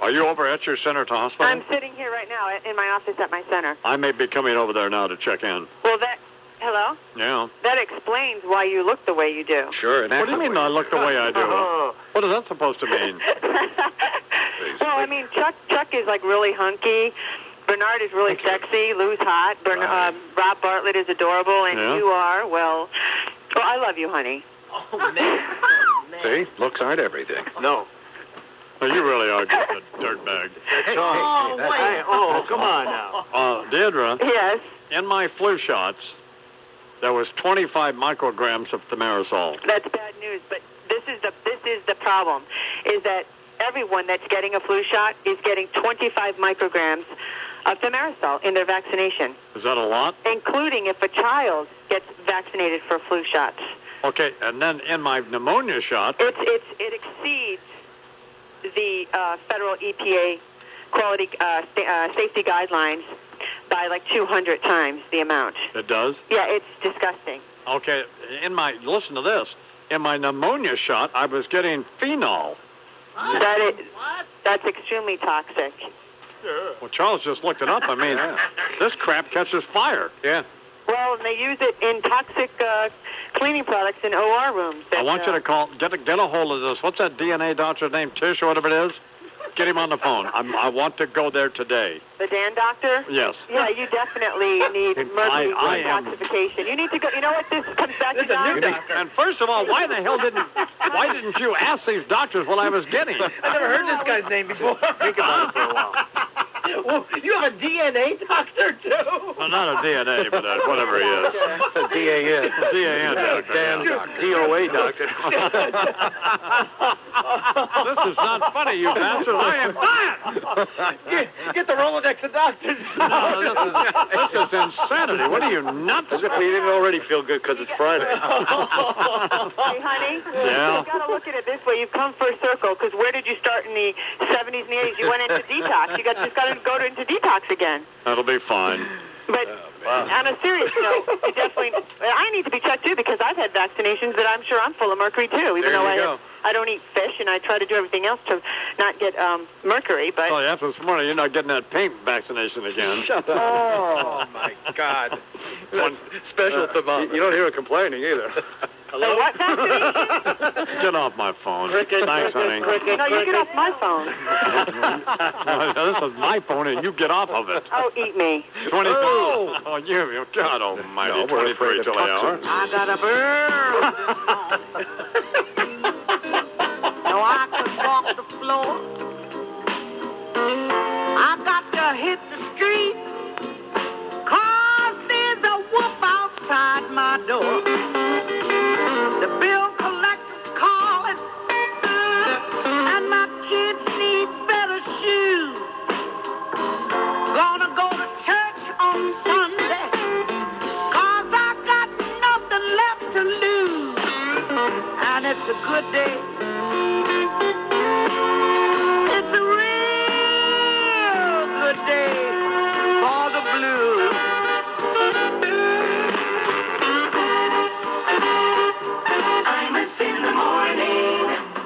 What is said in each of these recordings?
Are you over at your center to hospital? I'm sitting here right now in my office at my center. I may be coming over there now to check in. Well, hello? Yeah. That explains why you look the way you do. Sure. What do you mean I look the way I do? What is that supposed to mean? Well, I mean, Chuck is like really hunky. Bernard is really sexy. Lou's hot. Rob Bartlett is adorable. And you are, well, I love you, honey. Oh, man. See? Looks aren't everything. No. Well, you really are just a dirtbag. Hey, come on now. Deirdre. Yes? In my flu shots, there was 25 micrograms of thimerosal. That's bad news, but this is the problem, is that everyone that's getting a flu shot is getting 25 micrograms of thimerosal in their vaccination. Is that a lot? Including if a child gets vaccinated for flu shots. Okay, and then in my pneumonia shot... It exceeds the federal EPA quality safety guidelines by like 200 times the amount. It does? Yeah, it's disgusting. Okay, listen to this. In my pneumonia shot, I was getting phenol. That's extremely toxic. Well, Charles just looked it up. I mean, this crap catches fire. Yeah. Well, and they use it in toxic cleaning products in OR rooms. I want you to get a hold of this. What's that DNA doctor's name, Tish or whatever it is? Get him on the phone. I want to go there today. The Dan doctor? Yes. Yeah, you definitely need mercury detoxification. You need to go. You know what this comes back to, Don? And first of all, why didn't you ask these doctors what I was getting? I never heard this guy's name before. Think about it for a while. Well, you have a DNA doctor, too? Well, not a DNA, but whatever he is. A DAN. DAN doctor. Dan DOA doctor. This is not funny, you bastard. I am mad. Get the Rolodex of doctors. This is insanity. What are you, nuts? As if we didn't already feel good because it's Friday. Hey, honey. Yeah? You got to look at it this way. You've come full circle, because where did you start in the 70s and the 80s? You went into detox. You just got to go into detox again. That'll be fine. But on a serious note, you definitely... I need to be checked, too, because I've had vaccinations that I'm sure I'm full of mercury, too, even though I don't eat fish, and I try to do everything else to not get mercury, but... Oh, after this morning, you're not getting that paint vaccination again. Shut up. Oh, my God. Special thermometer. You don't hear it complaining, either. Hello? What vaccination? Get off my phone. Thanks, honey. No, you get off my phone. This is my phone, and you get off of it. Oh, eat me. 24. Oh, you, God almighty, No, we're 23 till the hour. I got a bird. No, I could walk the floor. I got to hit the street, 'cause there's a wolf outside my door. The bill collector's calling, and my kids need better shoes. Gonna go to church on Sunday, 'cause I got nothing left to lose. And it's a good day. It's a real good day for the blues.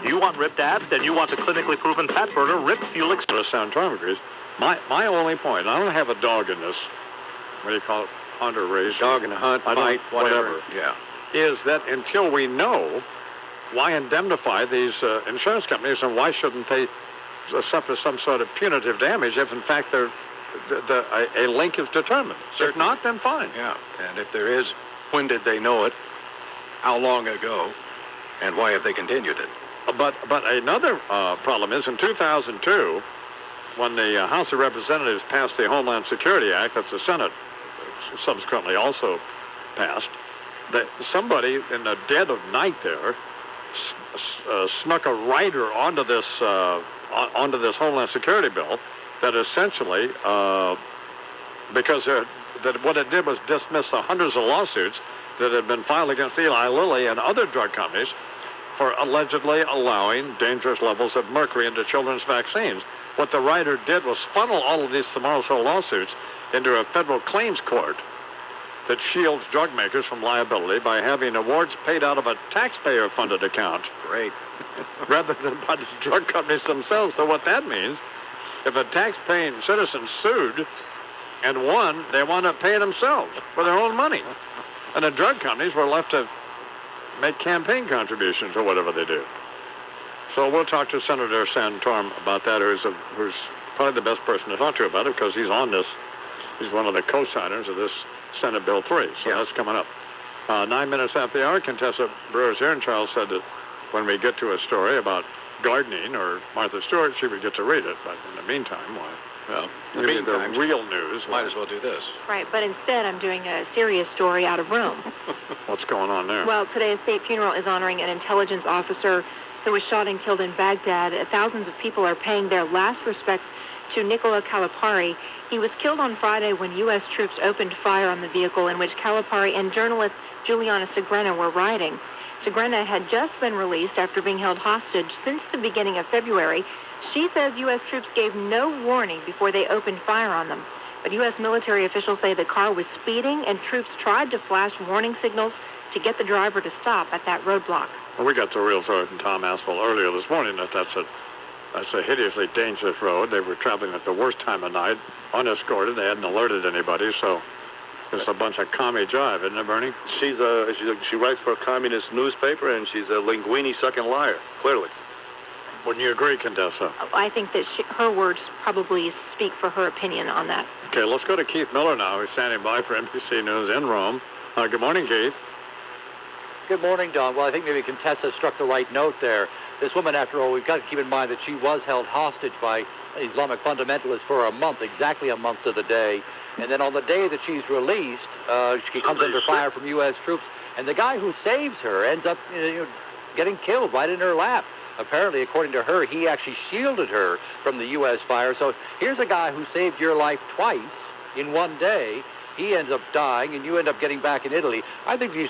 You want ripped abs, then you want the clinically proven fat burner Rip Fuel Express. Sound tormigrease. My only point, I don't have a dog in this, what do you call it, hunt or race? Dog in the hunt, fight, whatever. Yeah. Is that until we know, why indemnify these insurance companies, and why shouldn't they suffer some sort of punitive damage if, in fact, a link is determined? If not, then fine. Yeah, and if there is, when did they know it? How long ago? And why have they continued it? But another problem is in 2002, when the House of Representatives passed the Homeland Security Act that the Senate subsequently also passed, that somebody in the dead of night there snuck a rider onto this Homeland Security bill that essentially, because that what it did was dismiss the hundreds of lawsuits that had been filed against Eli Lilly and other drug companies for allegedly allowing dangerous levels of mercury into children's vaccines. What the writer did was funnel all of these thimerosal lawsuits into a federal claims court that shields drug makers from liability by having awards paid out of a taxpayer-funded account. Great. Rather than by the drug companies themselves. So what that means if a tax-paying citizen sued and won, they wound up paying themselves for their own money. And the drug companies were left to make campaign contributions or whatever they do. So we'll talk to Senator Santorum about that, who's probably the best person to talk to about it, because he's on this. He's one of the co-signers of this Senate Bill 3. So that's coming up. 9 minutes after the hour, Contessa Brewer's here, and Charles said that when we get to a story about gardening or Martha Stewart, she would get to read it. But in the meantime, why? Well, in the meantime, the real news. Might as well do this. Right, but instead I'm doing a serious story out of Rome. What's going on there? Well, today a state funeral is honoring an intelligence officer who was shot and killed in Baghdad. Thousands of people are paying their last respects to Nicola Calipari. He was killed on Friday when U.S. troops opened fire on the vehicle in which Calipari and journalist Juliana Segrena were riding. Segrena had just been released after being held hostage since the beginning of February. She says U.S. troops gave no warning before they opened fire on them. But U.S. military officials say the car was speeding and troops tried to flash warning signals to get the driver to stop at that roadblock. Well, we got the real story from Tom Aspel earlier this morning that that's a hideously dangerous road. They were traveling at the worst time of night, unescorted. They hadn't alerted anybody, so it's a bunch of commie jive, isn't it, Bernie? She writes for a communist newspaper, and she's a linguini-sucking liar, clearly. Wouldn't you agree, Contessa? I think that her words probably speak for her opinion on that. Okay, let's go to Keith Miller now, who's standing by for NBC News in Rome. Good morning, Keith. Good morning, Don. Well, I think maybe Contessa struck the right note there. This woman, after all, we've got to keep in mind that she was held hostage by Islamic fundamentalists for a month, exactly a month to the day. And then on the day that she's released, she comes under fire from U.S. troops, and the guy who saves her ends up getting killed right in her lap. Apparently, according to her, he actually shielded her from the U.S. fire. So here's a guy who saved your life twice in one day. He ends up dying, and you end up getting back in Italy. I think he's,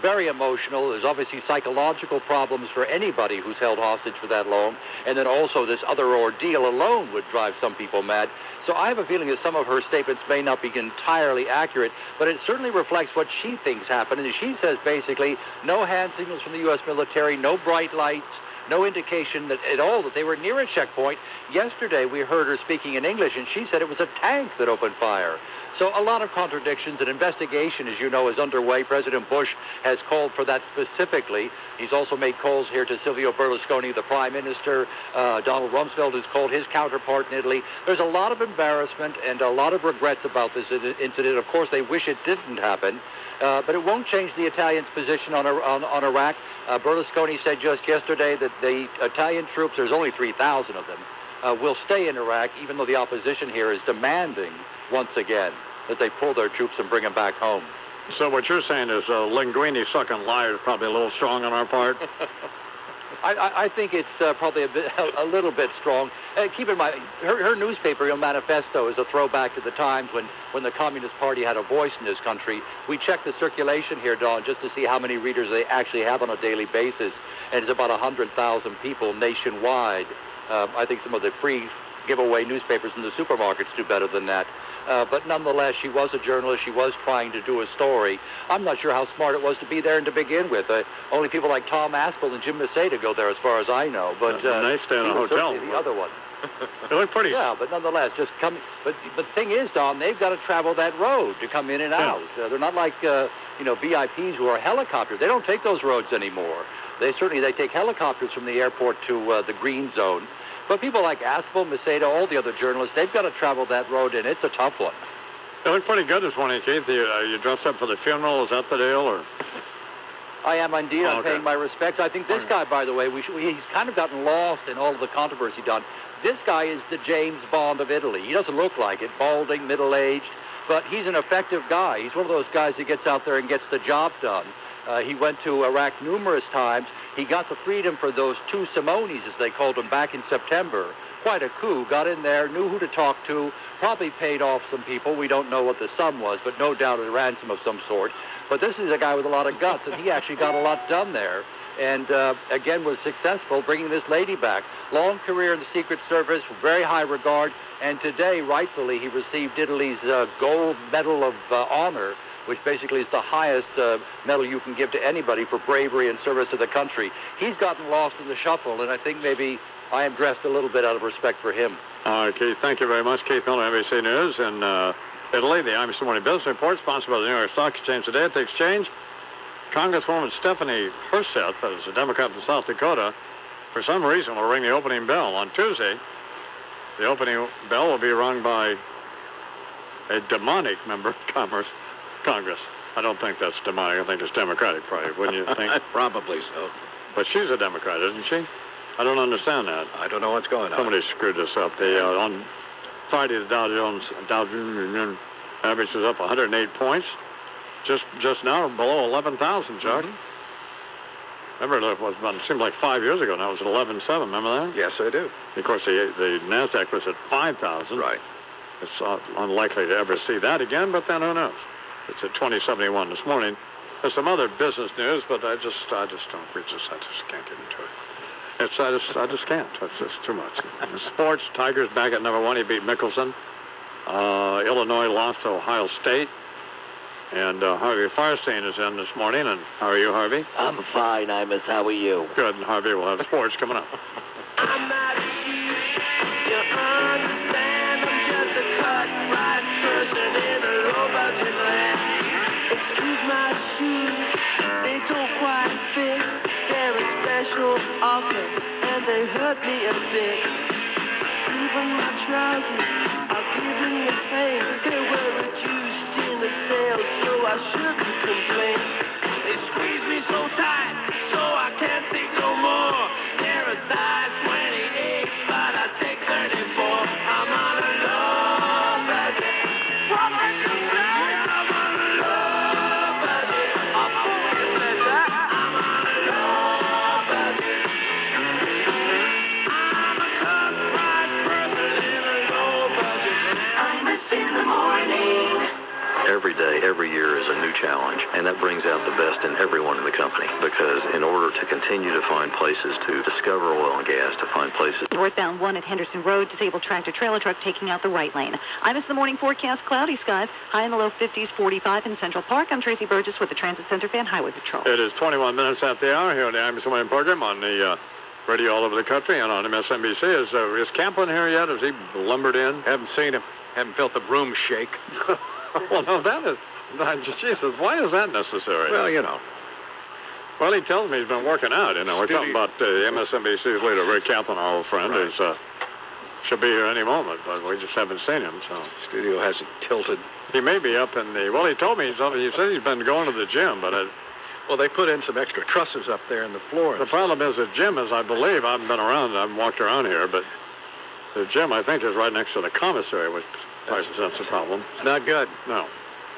very emotional. There's obviously psychological problems for anybody who's held hostage for that long. And then also this other ordeal alone would drive some people mad. So I have a feeling that some of her statements may not be entirely accurate, but it certainly reflects what she thinks happened. And she says basically no hand signals from the U.S. military, no bright lights, no indication that at all that they were near a checkpoint. Yesterday we heard her speaking in English, and she said it was a tank that opened fire. So a lot of contradictions. An investigation, as you know, is underway. President Bush has called for that specifically. He's also made calls here to Silvio Berlusconi, the prime minister. Donald Rumsfeld has called his counterpart in Italy. There's a lot of embarrassment and a lot of regrets about this incident. Of course, they wish it didn't happen. But it won't change the Italians' position on Iraq. Berlusconi said just yesterday that the Italian troops, there's only 3,000 of them, will stay in Iraq, even though the opposition here is demanding, once again, that they pull their troops and bring them back home. So what you're saying is linguini-sucking liar is probably a little strong on our part? I think it's probably a little bit strong. Keep in mind, her newspaper, Il Manifesto, is a throwback to the times when the Communist Party had a voice in this country. We checked the circulation here, Don, just to see how many readers they actually have on a daily basis, and it's about 100,000 people nationwide. I think some of the free giveaway newspapers in the supermarkets do better than that. But nonetheless, she was a journalist. She was trying to do a story. I'm not sure how smart it was to be there and to begin with. Only people like Tom Aspel and Jim Maceda go there, as far as I know. But they stay in a hotel. The other one. They look pretty. Yeah, but nonetheless, just come. But the thing is, Don, they've got to travel that road to come in and out. They're not like VIPs who are helicopters. They don't take those roads anymore. They take helicopters from the airport to the green zone. But people like Aspel, Maceda, all the other journalists, they've got to travel that road, and it's a tough one. They look pretty good this morning, Keith. You dressed up for the funeral. Is that the deal, or? I am indeed. I'm paying my respects. I think this guy, by the way, he's kind of gotten lost in all of the controversy done. This guy is the James Bond of Italy. He doesn't look like it, balding, middle-aged, but he's an effective guy. He's one of those guys that gets out there and gets the job done. He went to Iraq numerous times. He got the freedom for those two Simonis, as they called them, back in September. Quite a coup. Got in there, knew who to talk to, probably paid off some people. We don't know what the sum was, but no doubt a ransom of some sort. But this is a guy with a lot of guts, and he actually got a lot done there. And, again, was successful bringing this lady back. Long career in the Secret Service, very high regard. And today, rightfully, he received Italy's Gold Medal of Honor, which basically is the highest medal you can give to anybody for bravery and service to the country. He's gotten lost in the shuffle, and I think maybe I am dressed a little bit out of respect for him. All right, Keith, thank you very much. Keith Miller, NBC News. In Italy, the Imus Morning Business Report, sponsored by the New York Stock Exchange today. At the exchange, Congresswoman Stephanie Herseth, that is a Democrat from South Dakota, for some reason will ring the opening bell on Tuesday. The opening bell will be rung by a demonic member of Congress. I don't think that's demonic. I think it's Democratic, probably, wouldn't you think? Probably so. But she's a Democrat, isn't she? I don't understand that. I don't know what's going on. Somebody screwed this up. On Friday, the Dow Jones average was up 108 points. Just now, below 11,000, Chuck. Remember, it seemed like 5 years ago now. It was at 11.7. Remember that? Yes, I do. Of course, the NASDAQ was at 5,000. Right. It's unlikely to ever see that again, but then who knows? It's at 2071 this morning. There's some other business news, but I just can't get into it. I just can't. It's just too much. In sports, Tigers back at number 1. He beat Mickelson. Illinois lost to Ohio State. And Harvey Firestein is in this morning. And how are you, Harvey? I'm fine, Imus. How are you? Good. And Harvey will have sports coming up. I'm not a sheep, you understand. I'm just a cut right person in a low-budget land. Excuse my shoes, they don't quite fit. They're a special offer, and they hurt me a bit. Even my trousers are giving me pain. They were reduced in the sale, so I shouldn't complain. They squeeze me so tight, so I can't take no more. They're a size 28, but I take 34. I'm on a low budget. What would you say? I'm on a low budget. I'm on a low budget. I'm a cut-price person in a low budget. I'm in the morning. Every day, every year is a new challenge, and that brings out the best in everyone in the company, because in order to continue to find places to discover oil and gas, to find places... Northbound 1 at Henderson Road, disabled tractor-trailer truck taking out the right lane. Imus the morning forecast, cloudy skies, high in the low 50s, 45 in Central Park. I'm Tracy Burgess with the Transit Center Fan Highway Patrol. It is 21 minutes after the hour here on the Imus Morning program on the radio all over the country and on MSNBC. Is Kaplan here yet? Has he lumbered in? Haven't seen him. Haven't felt the broom shake. Well, no, that is... Jesus, why is that necessary? Well, you know. Well, he tells me he's been working out. You know, we're talking about MSNBC's leader, Rick Kaplan, our old friend, right. Should be here any moment, but we just haven't seen him. So studio hasn't tilted. He may be up in the... Well, he told me, he said he's been going to the gym, but... Well, they put in some extra trusses up there in the floor. The problem is the gym is, I believe, I haven't been around, I haven't walked around here, but the gym, I think, is right next to the commissary, which presents a problem. It's not good. No.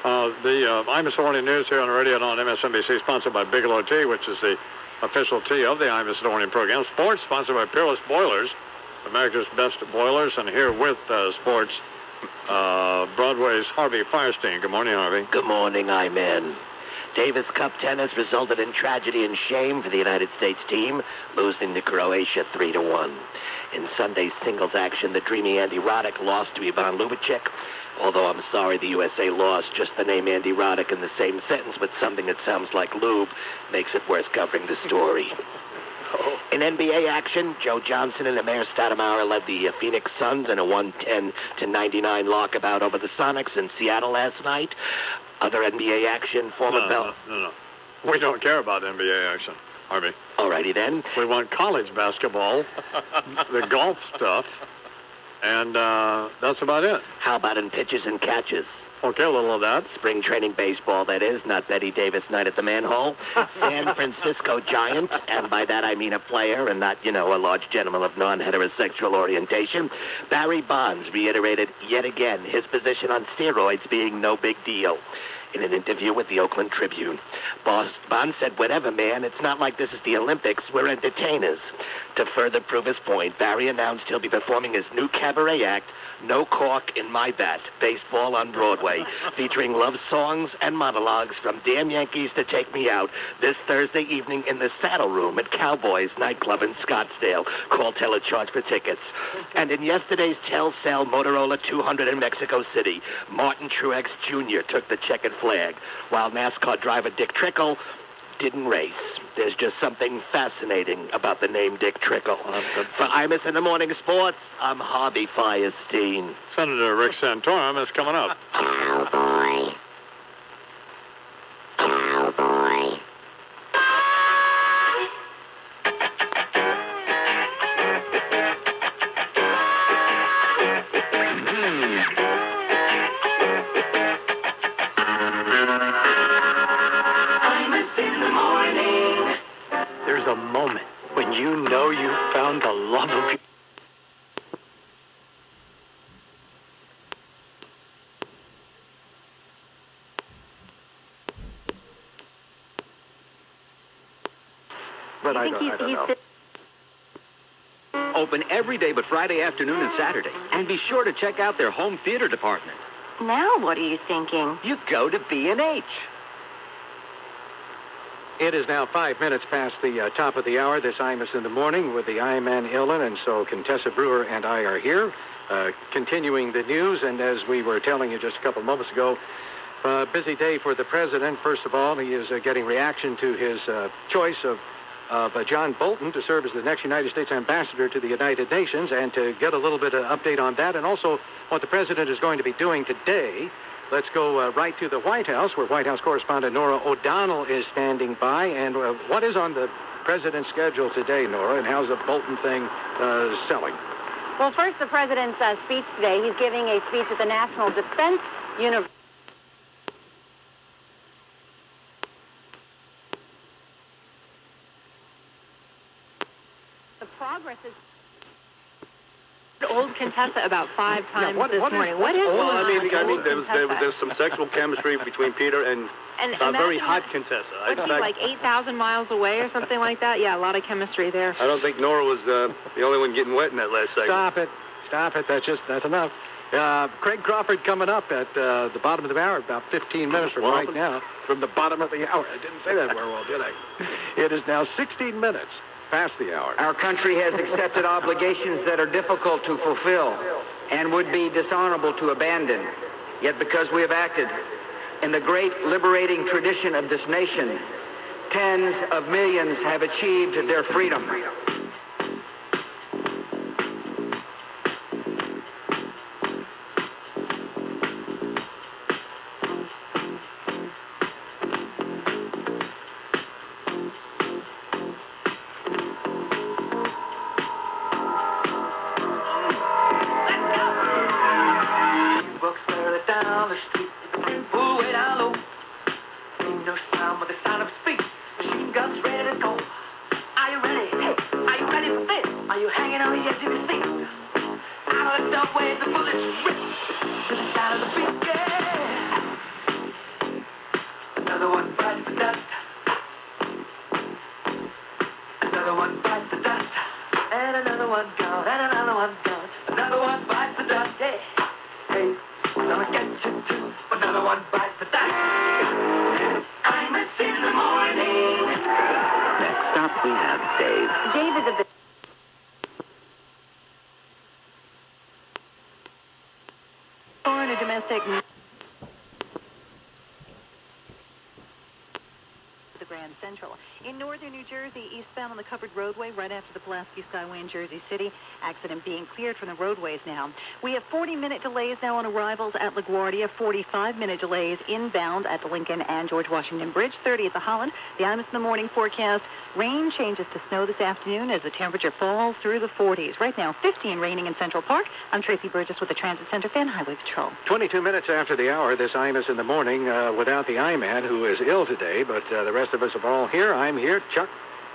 The Imus Morning News here on the radio and on MSNBC, sponsored by Bigelow Tea, which is the official tea of the Imus Morning program. Sports, sponsored by Peerless Boilers, America's best boilers. And here with sports, Broadway's Harvey Firestein. Good morning, Harvey. Good morning, Iman. Davis Cup tennis resulted in tragedy and shame for the United States team, losing to Croatia 3-1. In Sunday's singles action, the dreamy Andy Roddick lost to Ivan Lubitschek. Although I'm sorry the USA lost, just the name Andy Roddick in the same sentence with something that sounds like lube makes it worth covering the story. In NBA action, Joe Johnson and Amir Stoudemire led the Phoenix Suns in a 110-99 lockabout over the Sonics in Seattle last night. Other NBA action, No. We don't care about NBA action, Harvey. Alrighty then. We want college basketball, the golf stuff, and that's about it. How about in pitches and catches? Okay, a little of that. Spring training baseball, that is, not Betty Davis night at the manhole. San Francisco Giant, and by that I mean a player and not, a large gentleman of non-heterosexual orientation. Barry Bonds reiterated yet again his position on steroids being no big deal. In an interview with the Oakland Tribune, Bonds said, whatever, man, it's not like this is the Olympics. We're entertainers. To further prove his point, Barry announced he'll be performing his new cabaret act, No Cork in My Bat, Baseball on Broadway, featuring love songs and monologues from Damn Yankees to Take Me Out this Thursday evening in the Saddle Room at Cowboys nightclub in Scottsdale. Call Telecharge for tickets. And in yesterday's Telcel Motorola 200 in Mexico City, Martin Truex Jr. took the checkered flag, while NASCAR driver Dick Trickle didn't race. There's just something fascinating about the name Dick Trickle. For Imus in the Morning Sports, I'm Harvey Firestein. Senator Rick Santorum is coming up. Cowboy. Cowboy. There's a moment when you know you found the love of your... But I don't know. Open every day but Friday afternoon and Saturday. And be sure to check out their home theater department. Now what are you thinking? You go to B&H. It is now 5 minutes past the top of the hour. This Imus in the Morning with the I-Man Illen, and so Contessa Brewer and I are here, continuing the news. And as we were telling you just a couple moments ago, busy day for the president. First of all, he is getting reaction to his choice of John Bolton to serve as the next United States ambassador to the United Nations, and to get a little bit of update on that, and also what the president is going to be doing today. Let's go right to the White House, where White House correspondent Nora O'Donnell is standing by. And what is on the president's schedule today, Nora, and how's the Bolton thing selling? Well, first, the president's speech today. He's giving a speech at the National Defense University. The progress is... Old Contessa about 5 times this morning. What is Well, going I mean, on? there's some sexual chemistry between Peter and a very hot Contessa. What's he, like 8,000 miles away or something like that? Yeah, a lot of chemistry there. I don't think Nora was the only one getting wet in that last segment. Stop it. That's enough. Craig Crawford coming up at the bottom of the hour, about 15 minutes from right now. From the bottom of the hour. I didn't say that very well, did I? It is now 16 minutes past the hour. Our country has accepted obligations that are difficult to fulfill and would be dishonorable to abandon. Yet because we have acted in the great liberating tradition of this nation, tens of millions have achieved their freedom. In northern New Jersey, eastbound on the covered roadway right after the Pulaski Skyway in Jersey City. Accident being cleared from the roadways now. We have 40-minute delays now on arrivals at LaGuardia, 45-minute delays inbound at the Lincoln and George Washington Bridge, 30 at the Holland. The Imus in the Morning forecast, rain changes to snow this afternoon as the temperature falls through the 40s. Right now, 15 raining in Central Park. I'm Tracy Burgess with the Transit Center and Highway Patrol. 22 minutes after the hour, this Imus in the Morning without the I-Man, who is ill today, but the rest of us are all here. I'm here, Chuck,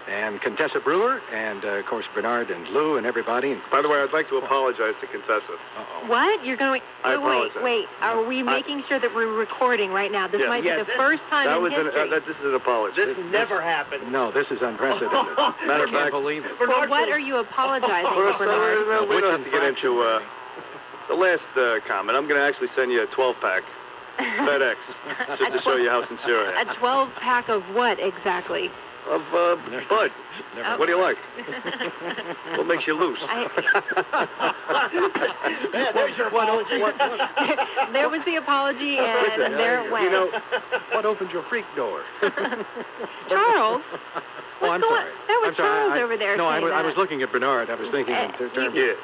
and Contessa Brewer, and, of course, Bernard and Lou and everybody. By the way, I'd like to apologize to Contessa. Uh-oh. What? You're going... I apologize. Wait. Are we making sure that we're recording right now? This might be the first time in history. This is an apology. This never happened. No, this is unprecedented. Matter of fact, I can't believe it. Well, what are you apologizing for, Bernard? We don't have to get into the last comment. I'm going to actually send you a 12-pack FedEx just to show you how sincere I am. A 12-pack of what exactly? Of Bud. What do you like? What makes you loose? There's your apology. There was the apology, and there it went. You know, what opens your freak door? Charles, I'm sorry. That was I'm sorry. Charles over there. No, I saying was looking at Bernard. I was thinking in terms of...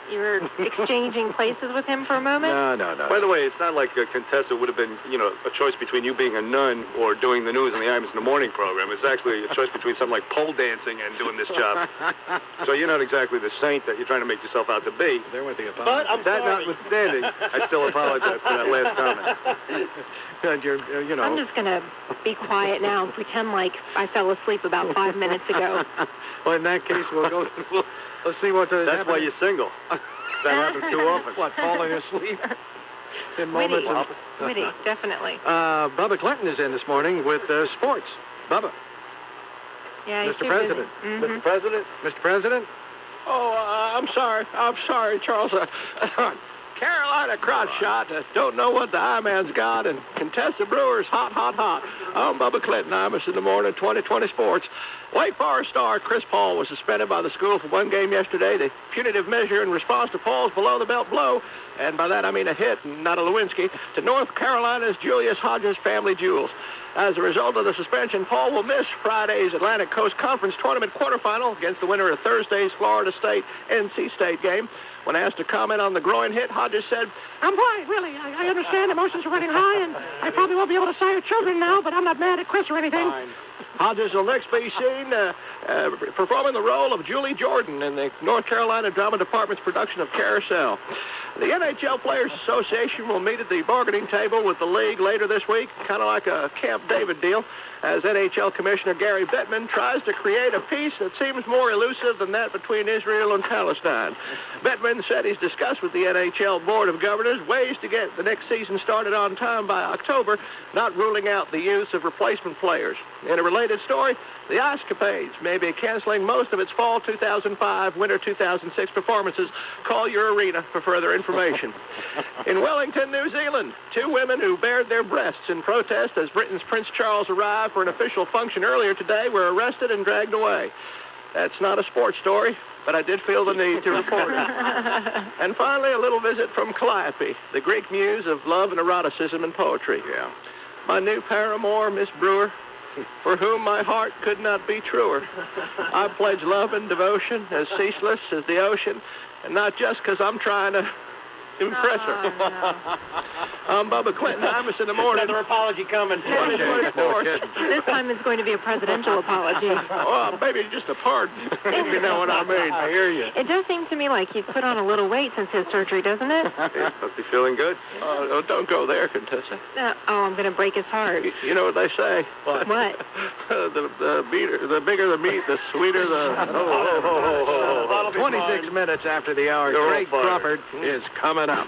You were exchanging places with him for a moment? No. By the way, it's not like Contessa would have been, a choice between you being a nun or doing the news in the Imus in the Morning program. It's actually a choice between something like pole dancing and doing this job. So you're not exactly the saint that you're trying to make yourself out to be. There went the apology. But I'm that notwithstanding, I still apologize for that last comment. I'm just going to be quiet now and pretend like I fell asleep about 5 minutes ago. Well, in that case, let's see what That's why you're single. That happens too often. What, falling asleep in moments? Witty, definitely. Bubba Clinton is in this morning with sports. Bubba. Yeah, Mr. President. Mm-hmm. Mr. President? Mr. President? Oh, I'm sorry, Charles. Carolina crotch shot. Don't know what the I-man's got. And Contessa Brewer's hot. I'm Bubba Clinton, Imus in the Morning, 2020 Sports. Wake Forest star Chris Paul was suspended by the school for one game yesterday. The punitive measure in response to Paul's below-the-belt blow, and by that I mean a hit and not a Lewinsky, to North Carolina's Julius Hodges family jewels. As a result of the suspension, Paul will miss Friday's Atlantic Coast Conference Tournament quarterfinal against the winner of Thursday's Florida State-NC State game. When asked to comment on the groin hit, Hodges said, I'm fine, really. I understand emotions are running high, and I probably won't be able to sire children now, but I'm not mad at Chris or anything. Fine. Hodges will next be seen performing the role of Julie Jordan in the North Carolina Drama Department's production of Carousel. The NHL Players Association will meet at the bargaining table with the league later this week, kind of like a Camp David deal, as NHL Commissioner Gary Bettman tries to create a peace that seems more elusive than that between Israel and Palestine. Bettman said he's discussed with the NHL Board of Governors ways to get the next season started on time by October, not ruling out the use of replacement players. In a related story, the Ice Capades may be canceling most of its fall 2005, winter 2006 performances. Call your arena for further information. In Wellington, New Zealand, two women who bared their breasts in protest as Britain's Prince Charles arrived for an official function earlier today were arrested and dragged away. That's not a sports story, but I did feel the need to report it. And finally, a little visit from Calliope, the Greek muse of love and eroticism and poetry. Yeah. My new paramour, Miss Brewer, for whom my heart could not be truer. I pledge love and devotion as ceaseless as the ocean, and not just because I'm trying to impress her. No. I'm Bubba Clinton. Imus in the Morning. Another apology coming. 2024. This time it's going to be a presidential apology. Oh, maybe just a pardon, if you know what I mean. I hear you. It does seem to me like he's put on a little weight since his surgery, doesn't it? Must be feeling good. Oh, don't go there, Contessa. I'm going to break his heart. You know what they say? What? the bigger the meat, the sweeter the... 26 minutes after the hour, Greg Crawford is coming up.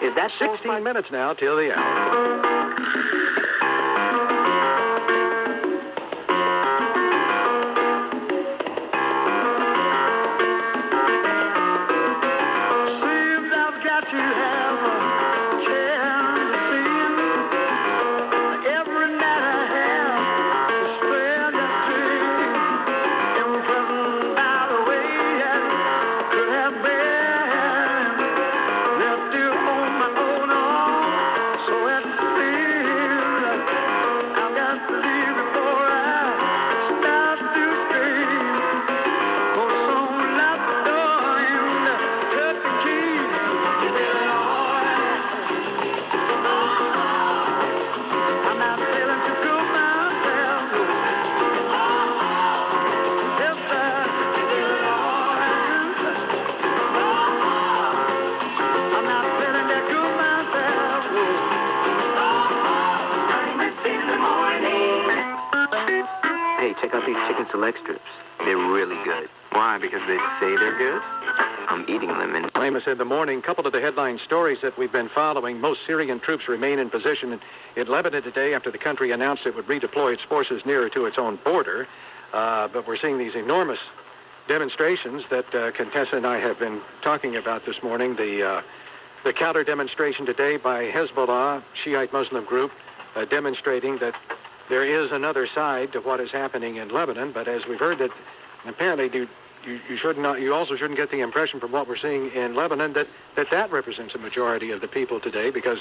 Is that 16 minutes now till the hour. Seems I've got to have a chance to see every night I have to spend that day imprisoned by the way I could have been left here on my own arm. So at select strips. They're really good. Why? Because they say they're good? I'm eating them. And Amos in the morning, couple of the headline stories that we've been following. Most Syrian troops remain in position in Lebanon today after the country announced it would redeploy its forces nearer to its own border. But we're seeing these enormous demonstrations that Contessa and I have been talking about this morning. The counter demonstration today by Hezbollah, Shiite Muslim group, demonstrating that there is another side to what is happening in Lebanon. But as we've heard, that apparently you also shouldn't get the impression from what we're seeing in Lebanon that represents a majority of the people today, because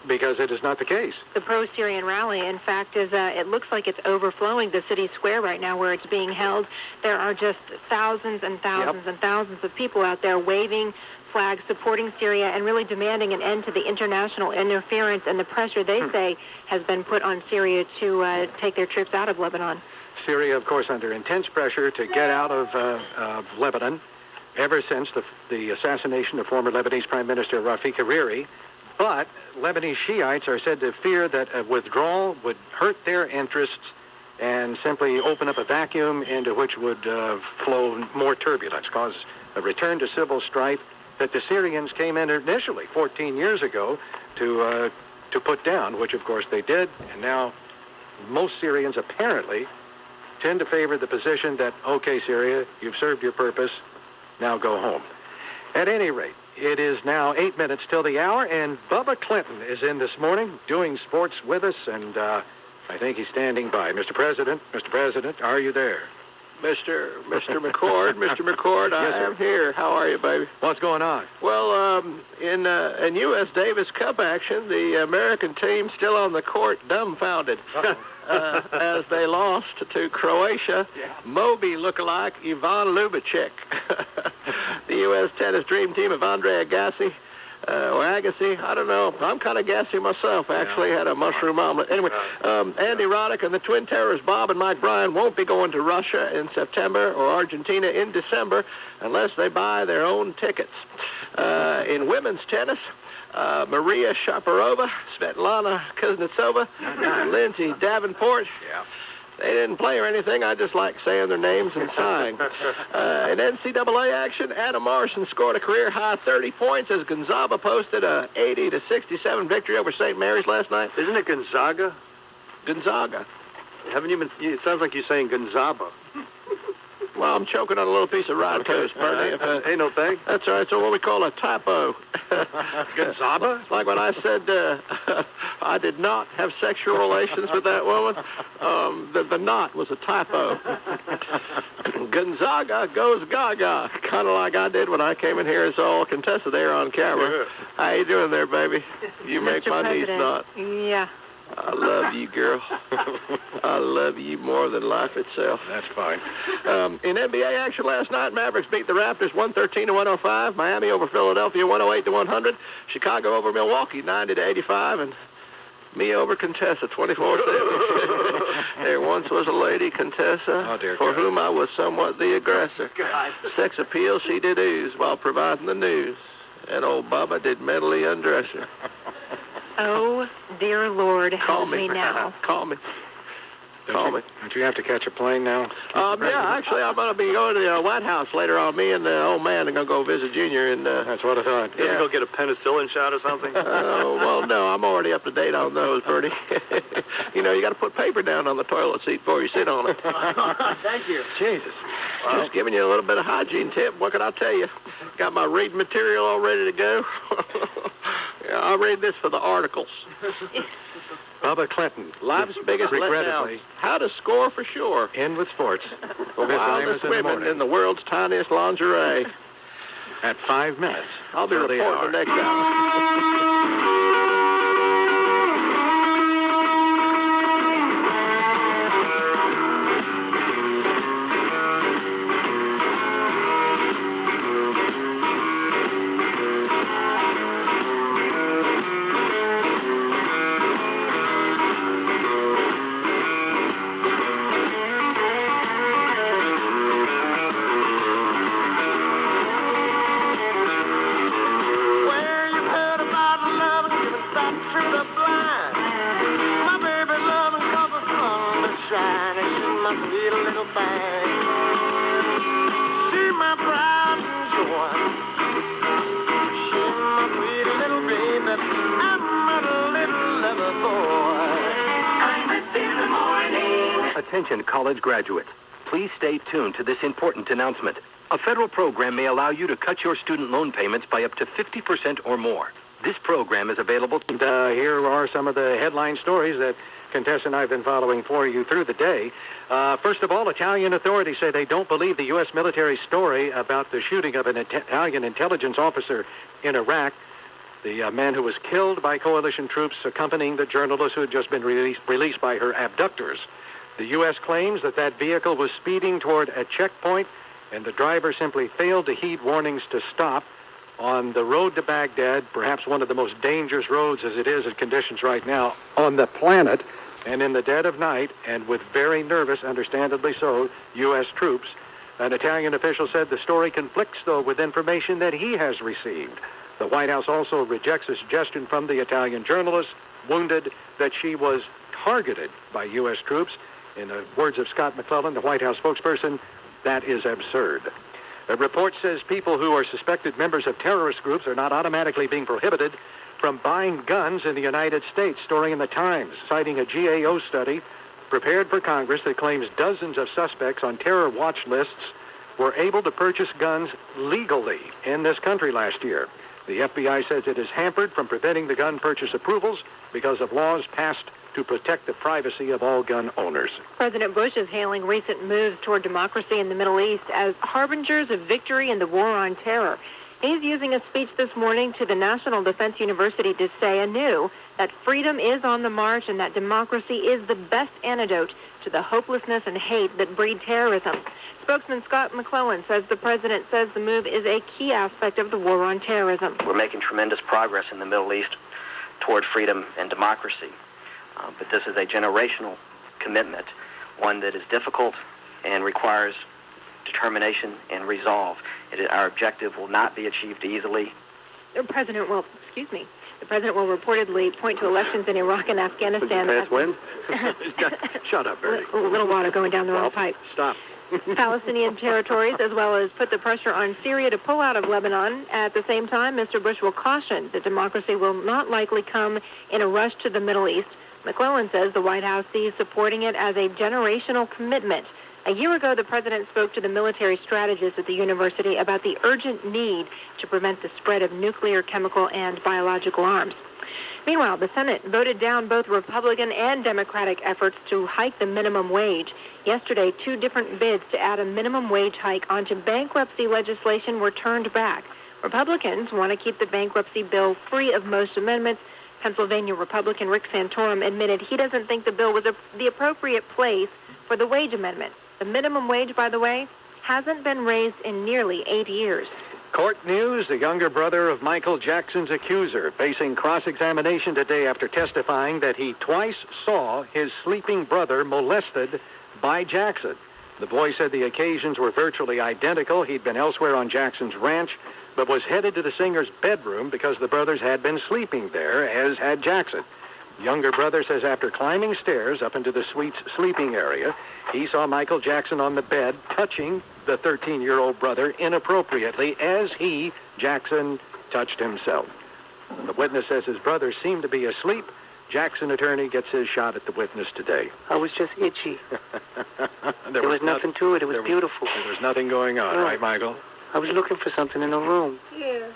it is not the case. The pro-Syrian rally, in fact, it looks like it's overflowing the city square right now where it's being held. There are just thousands and thousands and thousands of people out there waving flags, supporting Syria, and really demanding an end to the international interference and the pressure they say has been put on Syria to take their troops out of Lebanon. Syria, of course, under intense pressure to get out of Lebanon ever since the assassination of former Lebanese Prime Minister Rafik Hariri. But Lebanese Shiites are said to fear that a withdrawal would hurt their interests and simply open up a vacuum into which would flow more turbulence, cause a return to civil strife that the Syrians came in initially 14 years ago to put down, which of course they did. And now most Syrians apparently tend to favor the position that, okay, Syria, you've served your purpose, now go home. At any rate, it is now 8 minutes till the hour, and Bubba Clinton is in this morning doing sports with us, and I think he's standing by. Mr. President, are you there? Mr. McCord, Yes, I sir. am here. How are you, baby? What's going on? Well, in U.S. Davis Cup action, the American team still on the court, dumbfounded, as they lost to Croatia. Moby lookalike Ivan Lubitschek. The U.S. tennis dream team of Andre Agassi, or Agassi, I don't know. I'm kind of gassy myself, actually. Had a mushroom omelet. Anyway, Andy Roddick and the twin terrorists Bob and Mike Bryan won't be going to Russia in September or Argentina in December unless they buy their own tickets. In women's tennis, Maria Sharapova, Svetlana Kuznetsova, Lindsay Davenport. They didn't play or anything. I just like saying their names and sighing. In NCAA action, Adam Morrison scored a career-high 30 points as Gonzaga posted a 80-67 victory over St. Mary's last night. Isn't it Gonzaga? Gonzaga. Haven't you been... It sounds like you're saying Gonzaga. Well, I'm choking on a little piece of rye toast, Bernie. Ain't no thing. That's all right. So what we call a typo. Gonzaga? It's like when I said I did not have sexual relations with that woman. The not was a typo. Gonzaga goes gaga, kind of like I did when I came in here and saw Contessa there on camera. How you doing there, baby? You make my knees knot. Yeah. I love you, girl. I love you more than life itself. That's fine. In NBA action last night, Mavericks beat the Raptors 113-105. Miami over Philadelphia 108-100. Chicago over Milwaukee 90-85, and me over Contessa 24-7. There once was a lady, Contessa, for whom I was somewhat the aggressor. Sex appeal she did ooze while providing the news, and old Bubba did mentally undress her. Oh, dear Lord, help me now. Call me. Don't you have to catch a plane now? Yeah, actually, I'm going to be going to the White House later on. Me and the old man are going to go visit Junior. And that's what I thought. Did you go get a penicillin shot or something? Well, no, I'm already up to date on those, Bertie. You know, you got to put paper down on the toilet seat before you sit on it. Thank you. Jesus. Just giving you a little bit of hygiene tip. What can I tell you? Got my reading material all ready to go. Yeah, I'll read this for the articles. Bubba Clinton. Life's biggest regrettably. letdown. How to score for sure. In with sports. The wildest women in the world's tiniest lingerie. At 5 minutes. I'll be reporting the next hour. Well, you've heard about See my pride and joy. She's my pretty little baby. I'm a little lover boy. Imus in the morning. Attention, college graduates. Please stay tuned to this important announcement. A federal program may allow you to cut your student loan payments by up to 50% or more. This program is available. Here are some of the headline stories that Contessa and I have been following for you through the day. First of all, Italian authorities say they don't believe the U.S. military story about the shooting of an Italian intelligence officer in Iraq. The man who was killed by coalition troops accompanying the journalist who had just been released by her abductors. The U.S. claims that that vehicle was speeding toward a checkpoint, and the driver simply failed to heed warnings to stop on the road to Baghdad, perhaps one of the most dangerous roads as it is in conditions right now on the planet, and in the dead of night, and with very nervous, understandably so, U.S. troops. An Italian official said the story conflicts, though, with information that he has received. The White House also rejects a suggestion from the Italian journalist, wounded, that she was targeted by U.S. troops. In the words of Scott McClellan, the White House spokesperson, that is absurd. A report says people who are suspected members of terrorist groups are not automatically being prohibited from buying guns in the United States, story in the Times, citing a GAO study prepared for Congress that claims dozens of suspects on terror watch lists were able to purchase guns legally in this country last year. The FBI says it is hampered from preventing the gun purchase approvals because of laws passed to protect the privacy of all gun owners. President Bush is hailing recent moves toward democracy in the Middle East as harbingers of victory in the war on terror. He's using a speech this morning to the National Defense University to say anew that freedom is on the march and that democracy is the best antidote to the hopelessness and hate that breed terrorism. Spokesman Scott McClellan says the president says the move is a key aspect of the war on terrorism. We're making tremendous progress in the Middle East toward freedom and democracy. But this is a generational commitment, one that is difficult and requires determination and resolve. Our objective will not be achieved easily. The president will reportedly point to elections in Iraq and Afghanistan. Did you pass when? Shut up, Barry. A little water going down the wrong pipe. Stop. Palestinian territories, as well as put the pressure on Syria to pull out of Lebanon. At the same time, Mr. Bush will caution that democracy will not likely come in a rush to the Middle East. McClellan says the White House sees supporting it as a generational commitment. A year ago, the president spoke to the military strategists at the university about the urgent need to prevent the spread of nuclear, chemical, and biological arms. Meanwhile, the Senate voted down both Republican and Democratic efforts to hike the minimum wage. Yesterday, 2 different bids to add a minimum wage hike onto bankruptcy legislation were turned back. Republicans want to keep the bankruptcy bill free of most amendments. Pennsylvania Republican Rick Santorum admitted he doesn't think the bill was the appropriate place for the wage amendment. The minimum wage, by the way, hasn't been raised in nearly 8 years. Court news, the younger brother of Michael Jackson's accuser facing cross-examination today after testifying that he twice saw his sleeping brother molested by Jackson. The boy said the occasions were virtually identical. He'd been elsewhere on Jackson's ranch, but was headed to the singer's bedroom because the brothers had been sleeping there, as had Jackson. Younger brother says after climbing stairs up into the suite's sleeping area, he saw Michael Jackson on the bed touching the 13-year-old brother inappropriately as he, Jackson, touched himself. The witness says his brother seemed to be asleep. Jackson attorney gets his shot at the witness today. I was just itchy. There was nothing to it. It was beautiful. There was nothing going on, right, Michael? I was looking for something in the room. Yeah.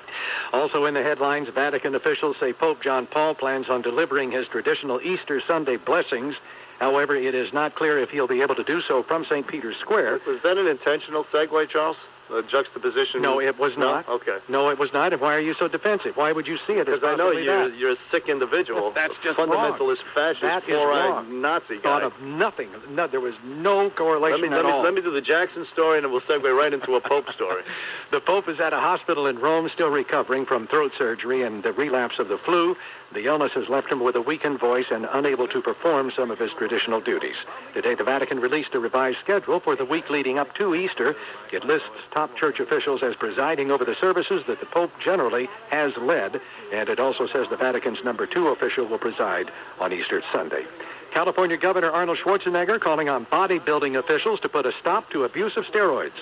Also in the headlines, Vatican officials say Pope John Paul plans on delivering his traditional Easter Sunday blessings. However, it is not clear if he'll be able to do so from St. Peter's Square. Was that an intentional segue, Charles? A juxtaposition? No, it was not. No? Okay. No, it was not. And why are you so defensive? Why would you see it as Because I know possibly you're a sick individual. That's just fundamentalist, wrong. fascist, That is fluoride wrong. Nazi guy. Thought of nothing. No, there was no correlation at all. Let me do the Jackson story, and then we'll segue right into a Pope story. The Pope is at a hospital in Rome, still recovering from throat surgery and the relapse of the flu. The illness has left him with a weakened voice and unable to perform some of his traditional duties. Today, the Vatican released a revised schedule for the week leading up to Easter. It lists top church officials as presiding over the services that the Pope generally has led, and it also says the Vatican's number 2 official will preside on Easter Sunday. California Governor Arnold Schwarzenegger calling on bodybuilding officials to put a stop to abuse of steroids.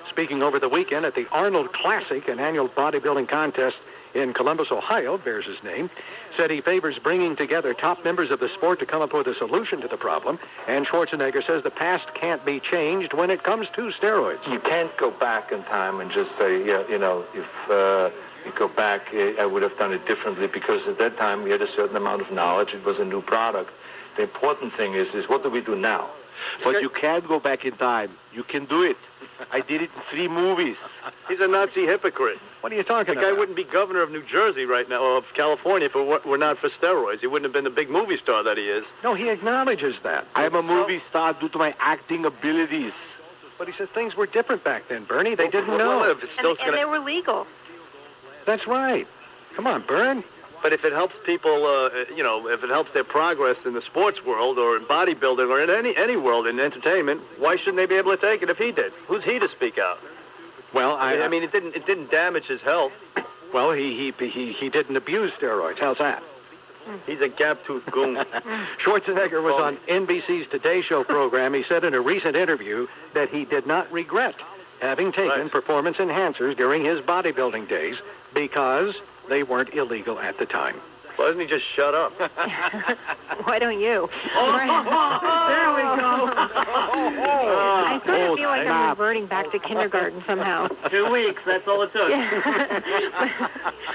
Speaking over the weekend at the Arnold Classic, an annual bodybuilding contest in Columbus, Ohio, bears his name, said he favors bringing together top members of the sport to come up with a solution to the problem. And Schwarzenegger says the past can't be changed when it comes to steroids. You can't go back in time and just say, yeah, you know, if you go back, I would have done it differently, because at that time we had a certain amount of knowledge. It was a new product. The important thing is what do we do now? But you can't go back in time. You can do it. I did it in 3 movies. He's a Nazi hypocrite. What are you talking about? The guy wouldn't be governor of New Jersey right now, or of California, if it were not for steroids. He wouldn't have been the big movie star that he is. No, he acknowledges that. I'm a movie star due to my acting abilities. But he said things were different back then, Bernie. They didn't know. Well, if it's still And they were legal. That's right. Come on, Bern. But if it helps people, you know, if it helps their progress in the sports world or in bodybuilding or in any world in entertainment, why shouldn't they be able to take it if he did? Who's he to speak out? Well, I mean, it didn't damage his health. Well, he didn't abuse steroids. How's that? He's a gap-toothed goon. Schwarzenegger was on NBC's Today Show program. He said in a recent interview that he did not regret having taken performance enhancers during his bodybuilding days because they weren't illegal at the time. Why doesn't he just shut up? Why don't you? There we go. I sort of feel like I'm reverting back to kindergarten somehow. 2 weeks, that's all it took.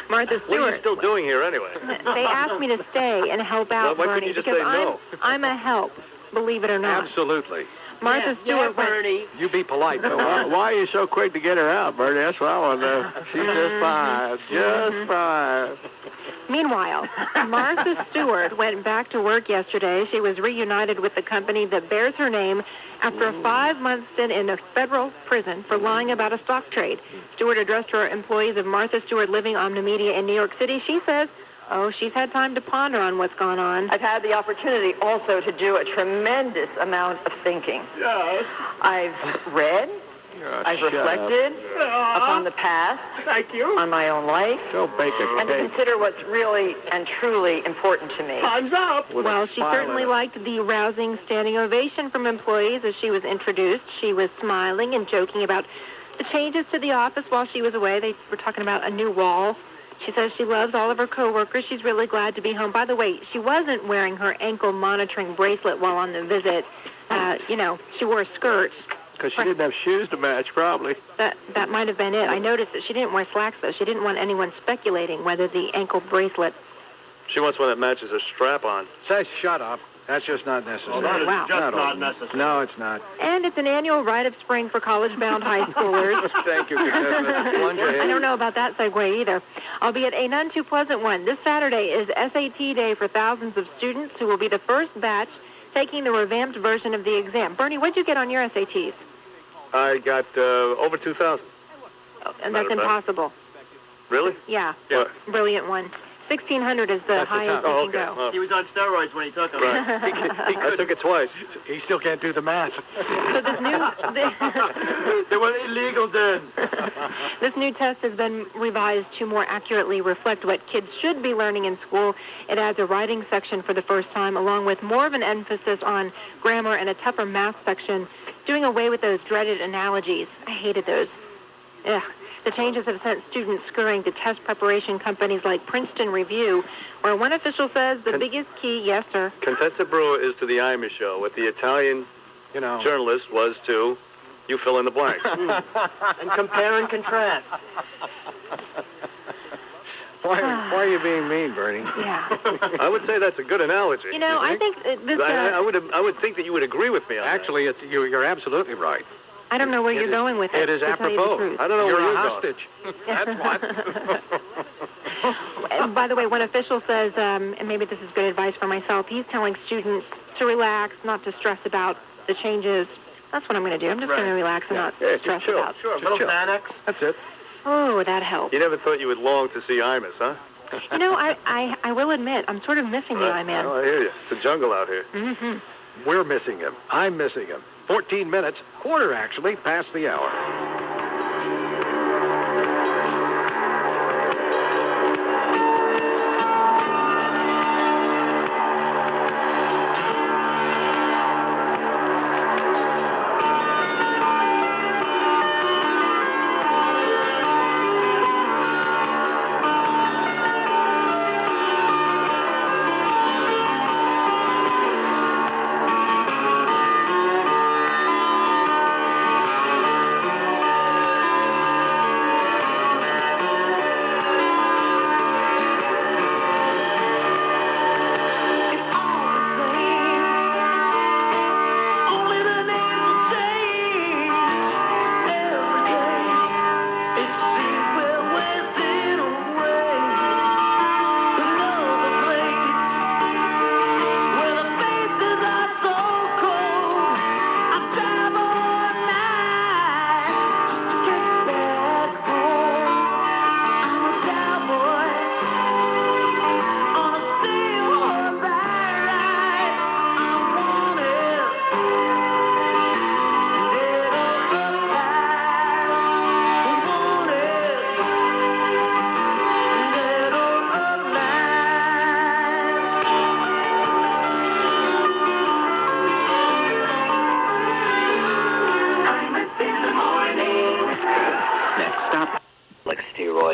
Martha Stewart. What are you still doing here anyway? They asked me to stay and help out, Why couldn't Bernie, you just because say no? I'm a help, believe it or not. Absolutely. Martha Stewart Bernie. You be polite, though. Why are you so quick to get her out, Bernie? That's what I want to know. She's just fine. Just fine. Meanwhile, Martha Stewart went back to work yesterday. She was reunited with the company that bears her name after a 5-month stint in a federal prison for lying about a stock trade. Stewart addressed her employees of Martha Stewart Living Omnimedia in New York City. She says, she's had time to ponder on what's gone on. I've had the opportunity also to do a tremendous amount of thinking. Yes. I've read. I've reflected upon the past. Thank you. On my own life. Don't bake a And to cake. consider what's really and truly important to me. Time's up. Well, she certainly liked the rousing standing ovation from employees as she was introduced. She was smiling and joking about the changes to the office while she was away. They were talking about a new wall. She says she loves all of her coworkers. She's really glad to be home. By the way, she wasn't wearing her ankle monitoring bracelet while on the visit. She wore a skirt. Because she didn't have shoes to match, probably. That might have been it. I noticed that she didn't wear slacks, though. She didn't want anyone speculating whether the ankle bracelet... She wants one that matches her strap-on. Say, shut up. That's just not necessary. that is Wow. just not necessary. No, it's not. And it's an annual rite of spring for college-bound high schoolers. Thank you, Contessa. Plunge ahead. I don't know about that segue either. Albeit a none too pleasant one. This Saturday is SAT day for thousands of students who will be the first batch taking the revamped version of the exam. Bernie, what'd you get on your SATs? I got over 2,000. And that's impossible. Really? Yeah. Yeah. Brilliant one. 1,600 is the highest you can go. Oh. He was on steroids when he took them. Right. I took it twice. He still can't do the math. So this new... They were illegal then. This new test has been revised to more accurately reflect what kids should be learning in school. It adds a writing section for the first time, along with more of an emphasis on grammar and a tougher math section, doing away with those dreaded analogies. I hated those. Ugh. The changes have sent students scurrying to test preparation companies like Princeton Review, where one official says the biggest key... Yes, sir? Contessa Brewer is to the Imus show what the Italian journalist was to you fill in the blank. And compare and contrast. Why are you being mean, Bernie? Yeah. I would say that's a good analogy. You know, I think this... I would think that you would agree with me on Actually, you're absolutely right. I don't know where you're going with it. It is to tell you the apropos. truth. I don't know You're where a you're hostage. That's what. And by the way, one official says, and maybe this is good advice for myself, he's telling students to relax, not to stress about the changes. That's what I'm going to do. I'm just going to relax and not stress chill. about. Sure, a little Xanax. That's it. Oh, that helps. You never thought you would long to see Imus, huh? You know, I will admit, I'm sort of missing the I-Man. Oh, I hear you. It's a jungle out here. Mm-hmm. We're missing him. I'm missing him. 14 minutes, quarter actually, past the hour.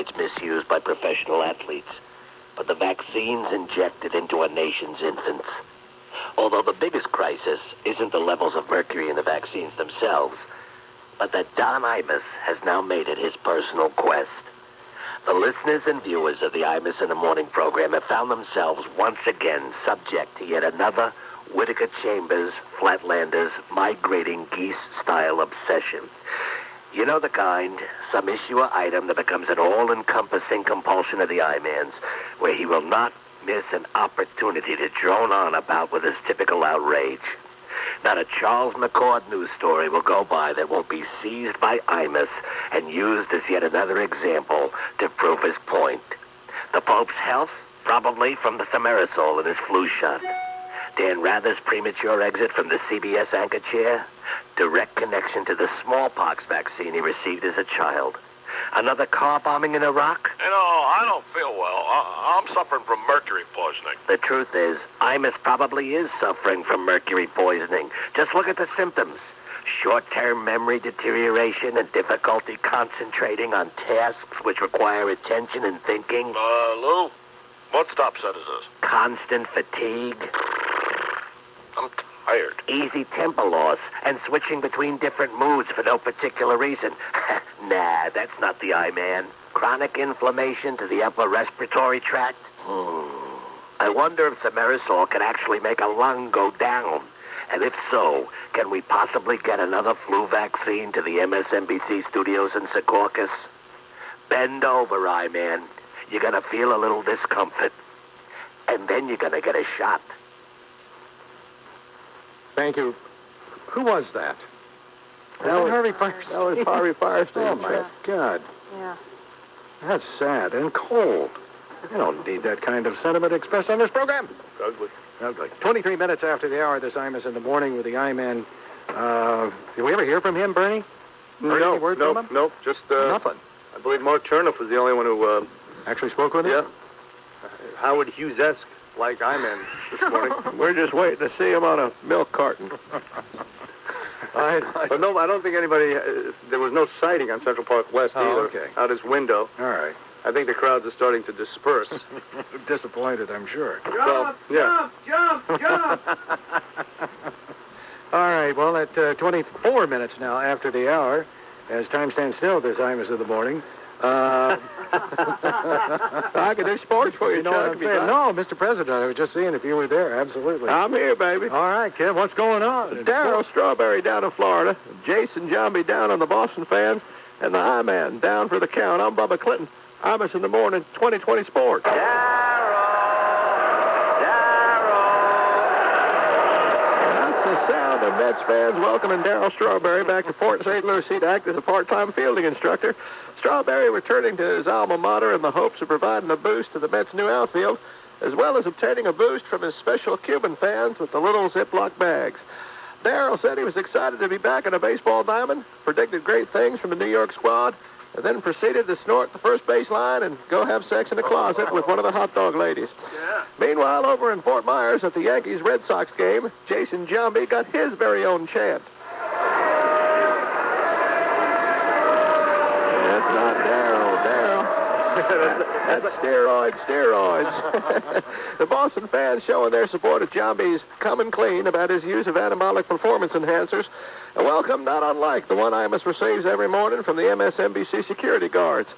steroids misused by professional athletes, but the vaccines injected into a nation's infants. Although the biggest crisis isn't the levels of mercury in the vaccines themselves, but that Don Imus has now made it his personal quest. The listeners and viewers of the Imus in the Morning program have found themselves once again subject to yet another Whittaker Chambers, Flatlanders, migrating geese-style obsession. You know the kind, some issue or item that becomes an all-encompassing compulsion of the I-Man's, where he will not miss an opportunity to drone on about with his typical outrage. Not a Charles McCord news story will go by that won't be seized by Imus and used as yet another example to prove his point. The Pope's health? Probably from the thimerosal in his flu shot. Dan Rather's premature exit from the CBS anchor chair? Direct connection to the smallpox vaccine he received as a child. Another car bombing in Iraq? You know, I don't feel well. I'm suffering from mercury poisoning. The truth is, Imus probably is suffering from mercury poisoning. Just look at the symptoms. Short-term memory deterioration and difficulty concentrating on tasks which require attention and thinking. Lou, what stop set is this? Constant fatigue. I'm tired. Easy temper loss and switching between different moods for no particular reason. Nah, that's not the I-Man. Chronic inflammation to the upper respiratory tract. I wonder if thimerosal can actually make a lung go down. And if so, can we possibly get another flu vaccine to the MSNBC studios in Secaucus? Bend over, I-Man. You're gonna feel a little discomfort. And then you're gonna get a shot. Thank you. Who was that? That was Harvey Firestein. That was Harvey Firestein. Oh, my God. Yeah. That's sad and cold. You don't need that kind of sentiment expressed on this program. Ugly. Ugly. 23 minutes after the hour, this Imus in the Morning with the I-Man. Did we ever hear from him, Bernie? Heard any word from him? Nope. Just, Nothing. I believe Mark Chernoff was the only one who, actually spoke with him? Yeah. Howard Hughes-esque, like I-Man this morning. We're just waiting to see him on a milk carton. But no, I don't think anybody, there was no sighting on Central Park West either. Okay. Out his window. All right. I think the crowds are starting to disperse. Disappointed, I'm sure. Jump, jump. All right, well, at 24 minutes now after the hour, as time stands still, this Imus of the Morning. I can do sports for you, know what I'm saying? No, Mr. President, I was just seeing if you were there. Absolutely. I'm here, baby. All right, kid, what's going on? Darryl Strawberry down in Florida, Jason Jambi down on the Boston fans, and the I-Man down for the count. I'm Bubba Clinton. Imus in the Morning, 2020 Sports. That's the sound of Mets fans welcoming Darryl Strawberry back to Port St. Lucie to act as a part-time fielding instructor. Strawberry returning to his alma mater in the hopes of providing a boost to the Mets' new outfield, as well as obtaining a boost from his special Cuban fans with the little Ziploc bags. Darryl said he was excited to be back in a baseball diamond, predicted great things from the New York squad, and then proceeded to snort the first base line and go have sex in a closet with one of the hot dog ladies. Yeah. Meanwhile, over in Fort Myers at the Yankees-Red Sox game, Jason Jambi got his very own chant. That's not Darryl. That's steroids. The Boston fans showing their support of Jambi's coming clean about his use of anabolic performance enhancers. A welcome not unlike the one Imus receives every morning from the MSNBC security guards.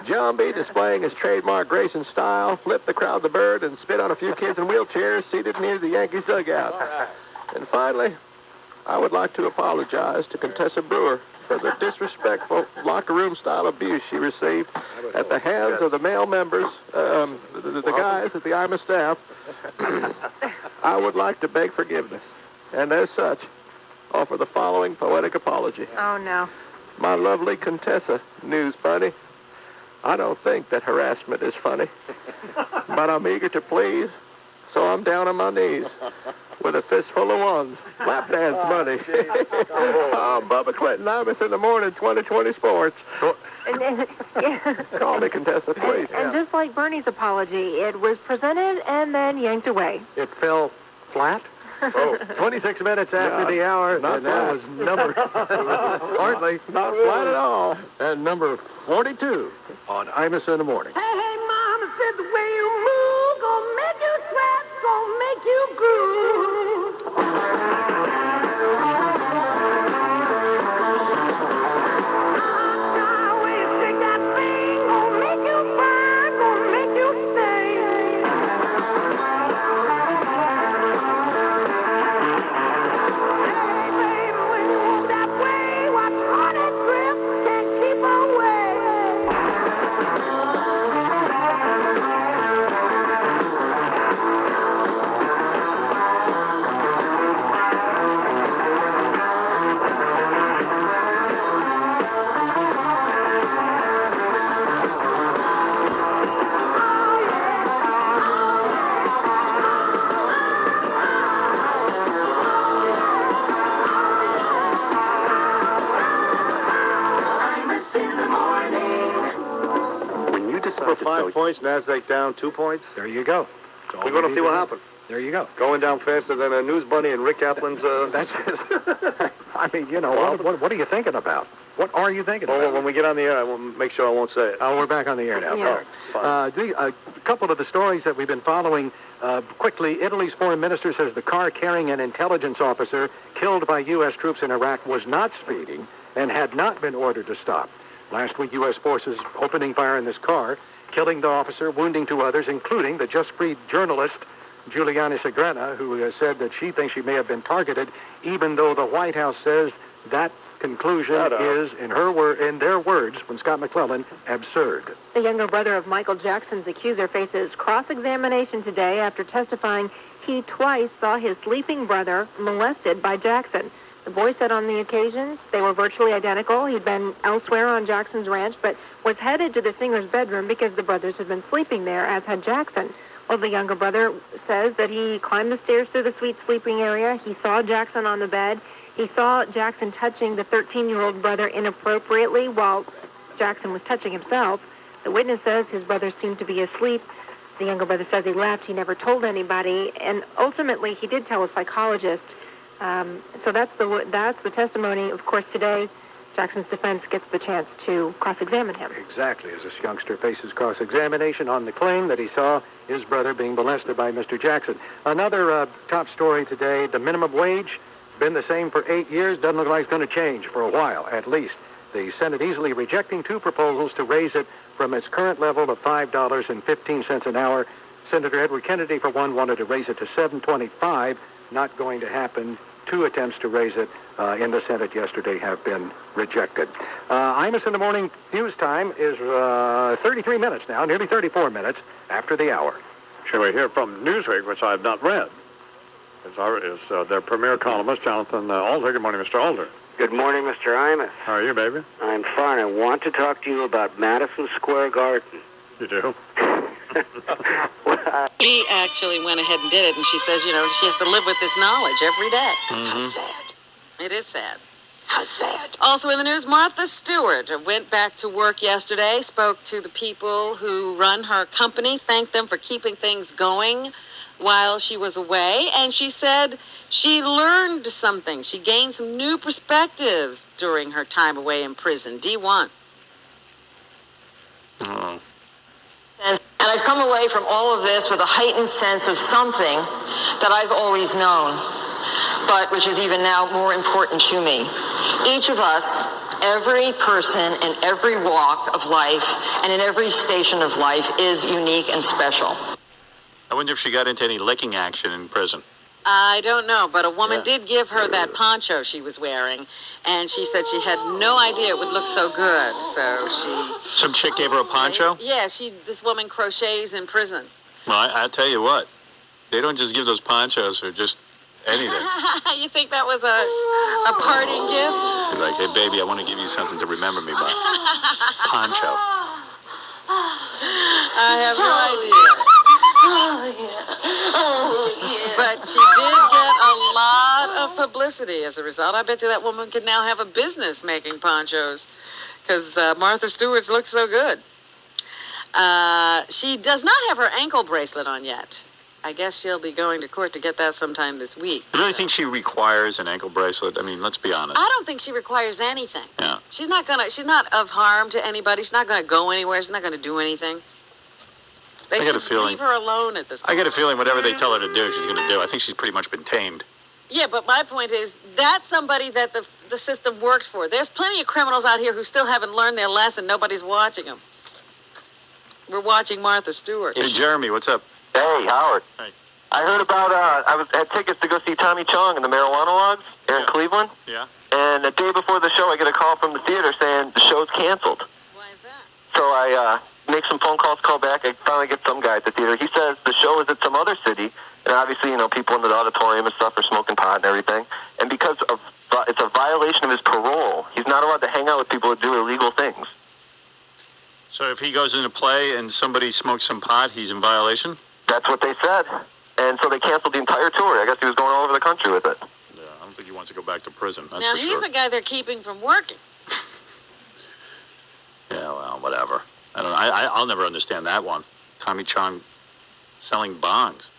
Jambi, displaying his trademark grace and style, flipped the crowd the bird and spit on a few kids in wheelchairs seated near the Yankees dugout. And finally, I would like to apologize to Contessa Brewer for the disrespectful locker room style abuse she received at the hands of the male members, the guys at the Imus staff. I would like to beg forgiveness, and as such, offer the following poetic apology. Oh, no. My lovely Contessa, news bunny, I don't think that harassment is funny, but I'm eager to please, so I'm down on my knees with a fistful of ones. Lap dance money. I'm Bubba Clinton. Imus in the Morning, 2020 Sports. Call me, Contessa, please. And just like Bernie's apology, it was presented and then yanked away. It fell flat? Oh. 26 minutes after the hour, not and that was number, hardly. Not flat at all. And number 42 on Imus in the Morning. Hey, mama said the way you move gonna make you sweat, gonna make you groove. The way you shake that thing gonna make you burn, gonna make you sing. Hey, baby, when you move that way, watch on that grip, can't keep away. When you decide for 5 points, NASDAQ down 2 points. There you go. We're going to see what happens. There you go. Going down faster than a News Bunny and Rick Kaplan's... That's it. I mean, you know, what are you thinking about? What are you thinking about? Well, when we get on the air, I will make sure I won't say it. Oh, we're back on the air now. Yeah. A couple of the stories that we've been following quickly. Italy's foreign minister says the car carrying an intelligence officer killed by U.S. troops in Iraq was not speeding and had not been ordered to stop. Last week, U.S. forces opening fire in this car, killing the officer, wounding 2 others, including the just-freed journalist Giuliani Segrena, who has said that she thinks she may have been targeted, even though the White House says that conclusion is, in their words, from Scott McClellan, absurd. The younger brother of Michael Jackson's accuser faces cross-examination today after testifying he twice saw his sleeping brother molested by Jackson. The boy said on the occasions they were virtually identical. He'd been elsewhere on Jackson's ranch, but was headed to the singer's bedroom because the brothers had been sleeping there, as had Jackson. Well, the younger brother says that he climbed the stairs to the suite sleeping area. He saw Jackson on the bed. He saw Jackson touching the 13-year-old brother inappropriately while Jackson was touching himself. The witness says his brother seemed to be asleep. The younger brother says he left. He never told anybody. And ultimately, he did tell a psychologist. So that's the testimony. Of course, today, Jackson's defense gets the chance to cross-examine him. Exactly, as this youngster faces cross-examination on the claim that he saw his brother being molested by Mr. Jackson. Another top story today, the minimum wage, been the same for 8 years, doesn't look like it's going to change for a while, at least. The Senate easily rejecting 2 proposals to raise it from its current level of $5.15 an hour. Senator Edward Kennedy, for one, wanted to raise it to $7.25. Not going to happen. 2 attempts to raise it in the Senate yesterday have been rejected. Imus in the Morning news time is 33 minutes now, nearly 34 minutes after the hour. Shall we hear from Newsweek, which I have not read? Is their premier columnist, Jonathan Alder. Good morning, Mr. Alder. Good morning, Mr. Imus. How are you, baby? I'm fine. I want to talk to you about Madison Square Garden. You do? She actually went ahead and did it, and she says, she has to live with this knowledge every day. Mm-hmm. How sad. It is sad. How sad. Also in the news, Martha Stewart went back to work yesterday, spoke to the people who run her company, thanked them for keeping things going while she was away, and she said she learned something. She gained some new perspectives during her time away in prison. D1. Oh. And I've come away from all of this with a heightened sense of something that I've always known, but which is even now more important to me. Each of us, every person in every walk of life and in every station of life is unique and special. I wonder if she got into any licking action in prison. I don't know, but a woman did give her that poncho she was wearing, and she said she had no idea it would look so good. So Some chick gave her a poncho? Yeah, this woman crochets in prison. Well, I tell you what, they don't just give those ponchos for just anything. You think that was a parting gift? They're like, hey, baby, I want to give you something to remember me by. Poncho. I have no idea. But she did get a lot of publicity as a result. I bet you that woman could now have a business making ponchos because Martha Stewart's look so good. She does not have her ankle bracelet on yet. I guess she'll be going to court to get that sometime this week. You really think she requires an ankle bracelet? I mean, let's be honest. I don't think she requires anything. Yeah. She's not of harm to anybody. She's not gonna go anywhere. She's not gonna do anything. They I should get a feeling. leave her alone at this point. I get a feeling whatever they tell her to do, she's going to do. I think she's pretty much been tamed. Yeah, but my point is that's somebody that the system works for. There's plenty of criminals out here who still haven't learned their lesson. Nobody's watching them. We're watching Martha Stewart. Hey, Jeremy, what's up? Hey, Howard. Hey. I heard about, I had tickets to go see Tommy Chong and the Marijuana Logs here in Cleveland. Yeah. And the day before the show, I get a call from the theater saying the show's canceled. Why is that? So I make some phone calls, call back. I finally get some guy at the theater. He says the show is at some other city. And obviously, people in the auditorium and stuff are smoking pot and everything. And because of it's a violation of his parole, he's not allowed to hang out with people who do illegal things. So if he goes into play and somebody smokes some pot, he's in violation? That's what they said. And so they canceled the entire tour. I guess he was going all over the country with it. Yeah, I don't think he wants to go back to prison. That's Now, for he's sure. a guy they're keeping from working. Yeah, well, whatever. I don't. I'll never understand that one. Tommy Chong selling bongs.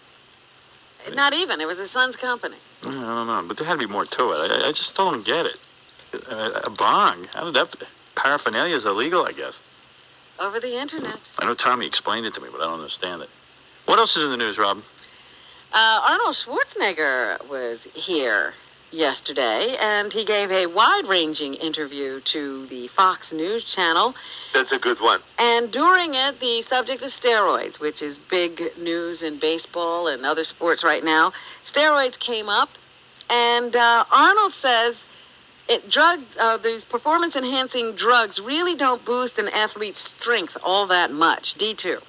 Not even. It was his son's company. I don't know, but there had to be more to it. I just still don't get it. A bong? How did that? Paraphernalia is illegal, I guess. Over the internet. I know Tommy explained it to me, but I don't understand it. What else is in the news, Rob? Arnold Schwarzenegger was here yesterday, and he gave a wide-ranging interview to the Fox News channel. That's a good one. And during it, the subject of steroids, which is big news in baseball and other sports right now, steroids came up, and Arnold says these performance-enhancing drugs really don't boost an athlete's strength all that much. D2.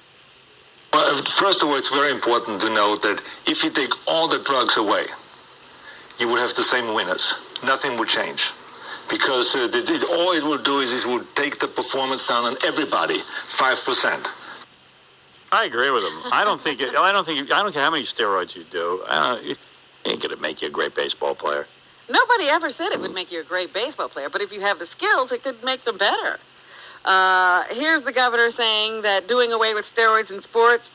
Well, first of all, it's very important to know that if you take all the drugs away, you would have the same winners. Nothing would change. Because all it will do is it will take the performance down on everybody, 5%. I agree with him. I don't care how many steroids you do. It ain't going to make you a great baseball player. Nobody ever said it would make you a great baseball player, but if you have the skills, it could make them better. Here's the governor saying that doing away with steroids in sports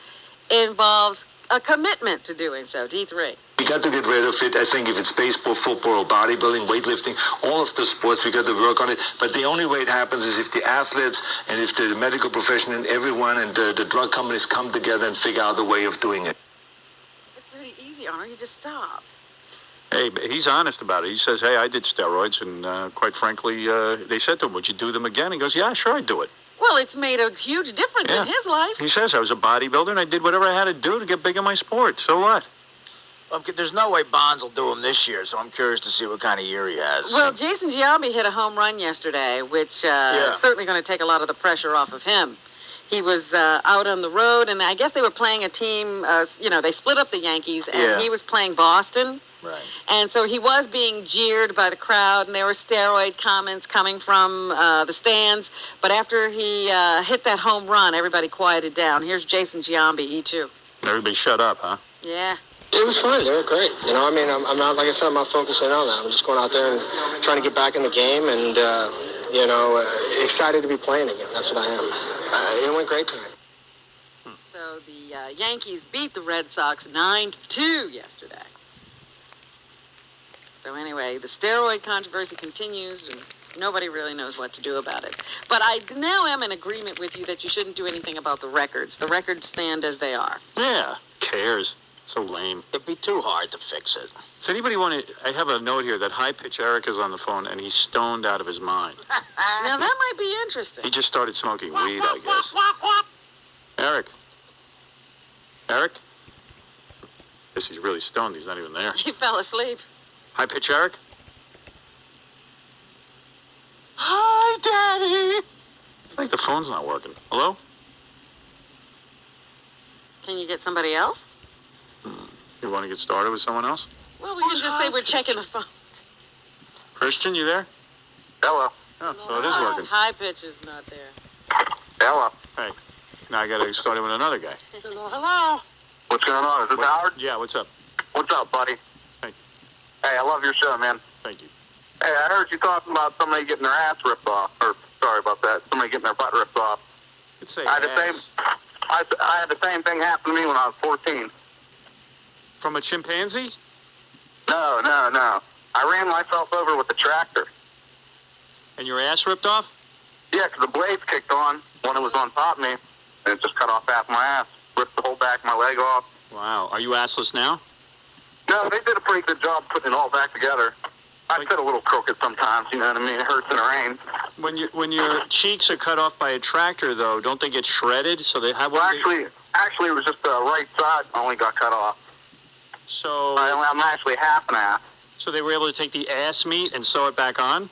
involves a commitment to doing so. D3. We got to get rid of it. I think if it's baseball, football, or bodybuilding, weightlifting, all of the sports, we got to work on it. But the only way it happens is if the athletes and if the medical profession and everyone and the drug companies come together and figure out a way of doing it. It's pretty easy, Arnold. You just stop. Hey, he's honest about it. He says, hey, I did steroids, and quite frankly, they said to him, would you do them again? He goes, yeah, sure, I'd do it. Well, it's made a huge difference in his life. He says, I was a bodybuilder, and I did whatever I had to do to get big in my sport. So what? Well, there's no way Bonds will do him this year, so I'm curious to see what kind of year he has. Well, Jason Giambi hit a home run yesterday, which is certainly going to take a lot of the pressure off of him. He was out on the road, and I guess they were playing a team, they split up the Yankees, and he was playing Boston. Right. And so he was being jeered by the crowd, and there were steroid comments coming from the stands. But after he hit that home run, everybody quieted down. Here's Jason Giambi, E2. Everybody shut up, huh? Yeah. It was fun. They were great. I'm not, like I said, I'm not focusing on that. I'm just going out there and trying to get back in the game and, excited to be playing again. That's what I am. It went great tonight. So the Yankees beat the Red Sox 9-2 yesterday. So anyway, the steroid controversy continues, and nobody really knows what to do about it. But I now am in agreement with you that you shouldn't do anything about the records. The records stand as they are. Yeah, cares. So lame. It'd be too hard to fix it. Does anybody want to... I have a note here that High Pitch Eric is on the phone, and he's stoned out of his mind. Now, that might be interesting. He just started smoking weed, I guess. Eric? Guess he's really stoned. He's not even there. He fell asleep. High Pitch Eric? Hi, Daddy! I think the phone's not working. Hello? Can you get somebody else? You want to get started with someone else? Well, we can just say we're checking the phone. Christian, you there? Hello. Oh, so it is working. High pitch is not there. Hello. Hey, now I got to start with another guy. Hello. What's going on? Is this Howard? Yeah, what's up? What's up, buddy? Hey. Hey, I love your show, man. Thank you. Hey, I heard you talking about somebody getting their ass ripped off. Or, sorry about that. Somebody getting their butt ripped off. Could say I had ass. I had the same thing happen to me when I was 14. From a chimpanzee? No. I ran myself over with the tractor. And your ass ripped off? Yeah, 'cause the blades kicked on when it was on top of me, and it just cut off half my ass. Ripped the whole back of my leg off. Wow. Are you assless now? No, they did a pretty good job putting it all back together. I fit a little crooked sometimes, you know what I mean? It hurts in the rain. When your cheeks are cut off by a tractor, though, don't they get shredded? So they have. Well, actually, it was just the right side only got cut off. So I'm actually half an ass. So they were able to take the ass meat and sew it back on?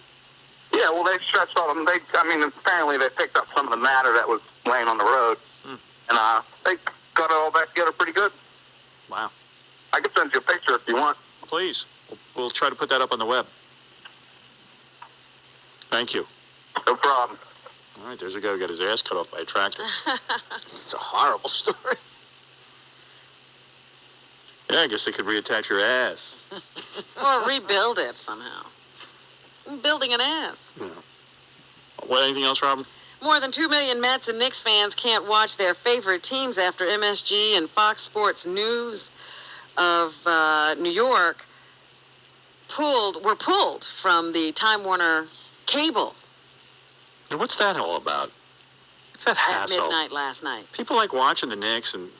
Yeah, well, they stretched all them. Apparently they picked up some of the matter that was laying on the road, and they got it all back together pretty good. Wow. I can send you a picture if you want. Please. We'll try to put that up on the web. Thank you. No problem. All right, there's a guy who got his ass cut off by a tractor. It's a horrible story. Yeah, I guess they could reattach your ass. Or rebuild it somehow. Building an ass. Yeah. What, anything else, Robin? More than 2 million Mets and Knicks fans can't watch their favorite teams after MSG and Fox Sports News of New York were pulled from the Time Warner cable. And what's that all about? What's that hassle? At midnight last night. People like watching the Knicks, and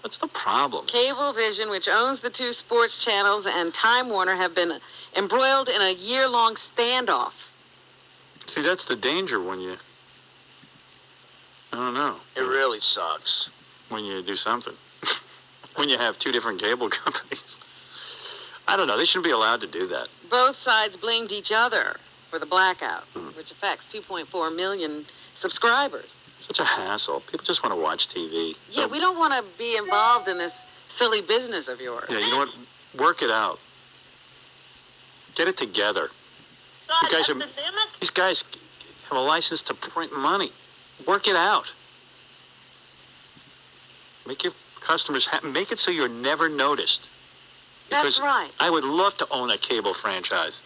what's the problem? Cablevision, which owns the two sports channels, and Time Warner have been embroiled in a year-long standoff. See, that's the danger when you... I don't know. It really sucks. When you do something. When you have two different cable companies. I don't know. They shouldn't be allowed to do that. Both sides blamed each other for the blackout, which affects 2.4 million subscribers. Such a hassle. People just want to watch TV. Yeah, we don't want to be involved in this silly business of yours. Yeah, you know what? Work it out. Get it together. These guys have a license to print money. Work it out. Make your customers make it so you're never noticed. That's right. I would love to own a cable franchise.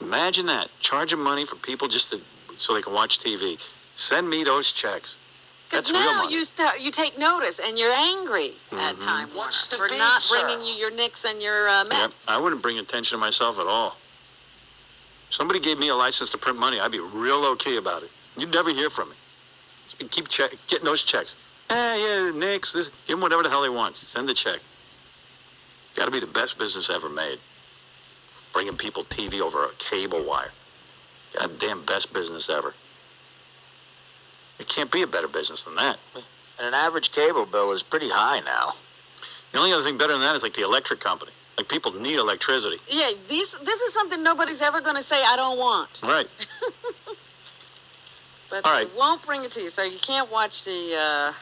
Imagine that. Charge them money for people so they can watch TV. Send me those checks. Because That's real now money. you take notice and you're angry at Time Warner for not bringing you your Knicks and your Mets. Yep. I wouldn't bring attention to myself at all. If somebody gave me a license to print money, I'd be real low-key about it. You'd never hear from me. Just keep getting those checks. Yeah, Knicks, give them whatever the hell they want. Send the check. Got to be the best business ever made. Bringing people TV over a cable wire. Goddamn best business ever. It can't be a better business than that. And an average cable bill is pretty high now. The only other thing better than that is like the electric company. Like people need electricity. Yeah, this is something nobody's ever going to say I don't want. Right. But all right. They won't bring it to you, so you can't watch the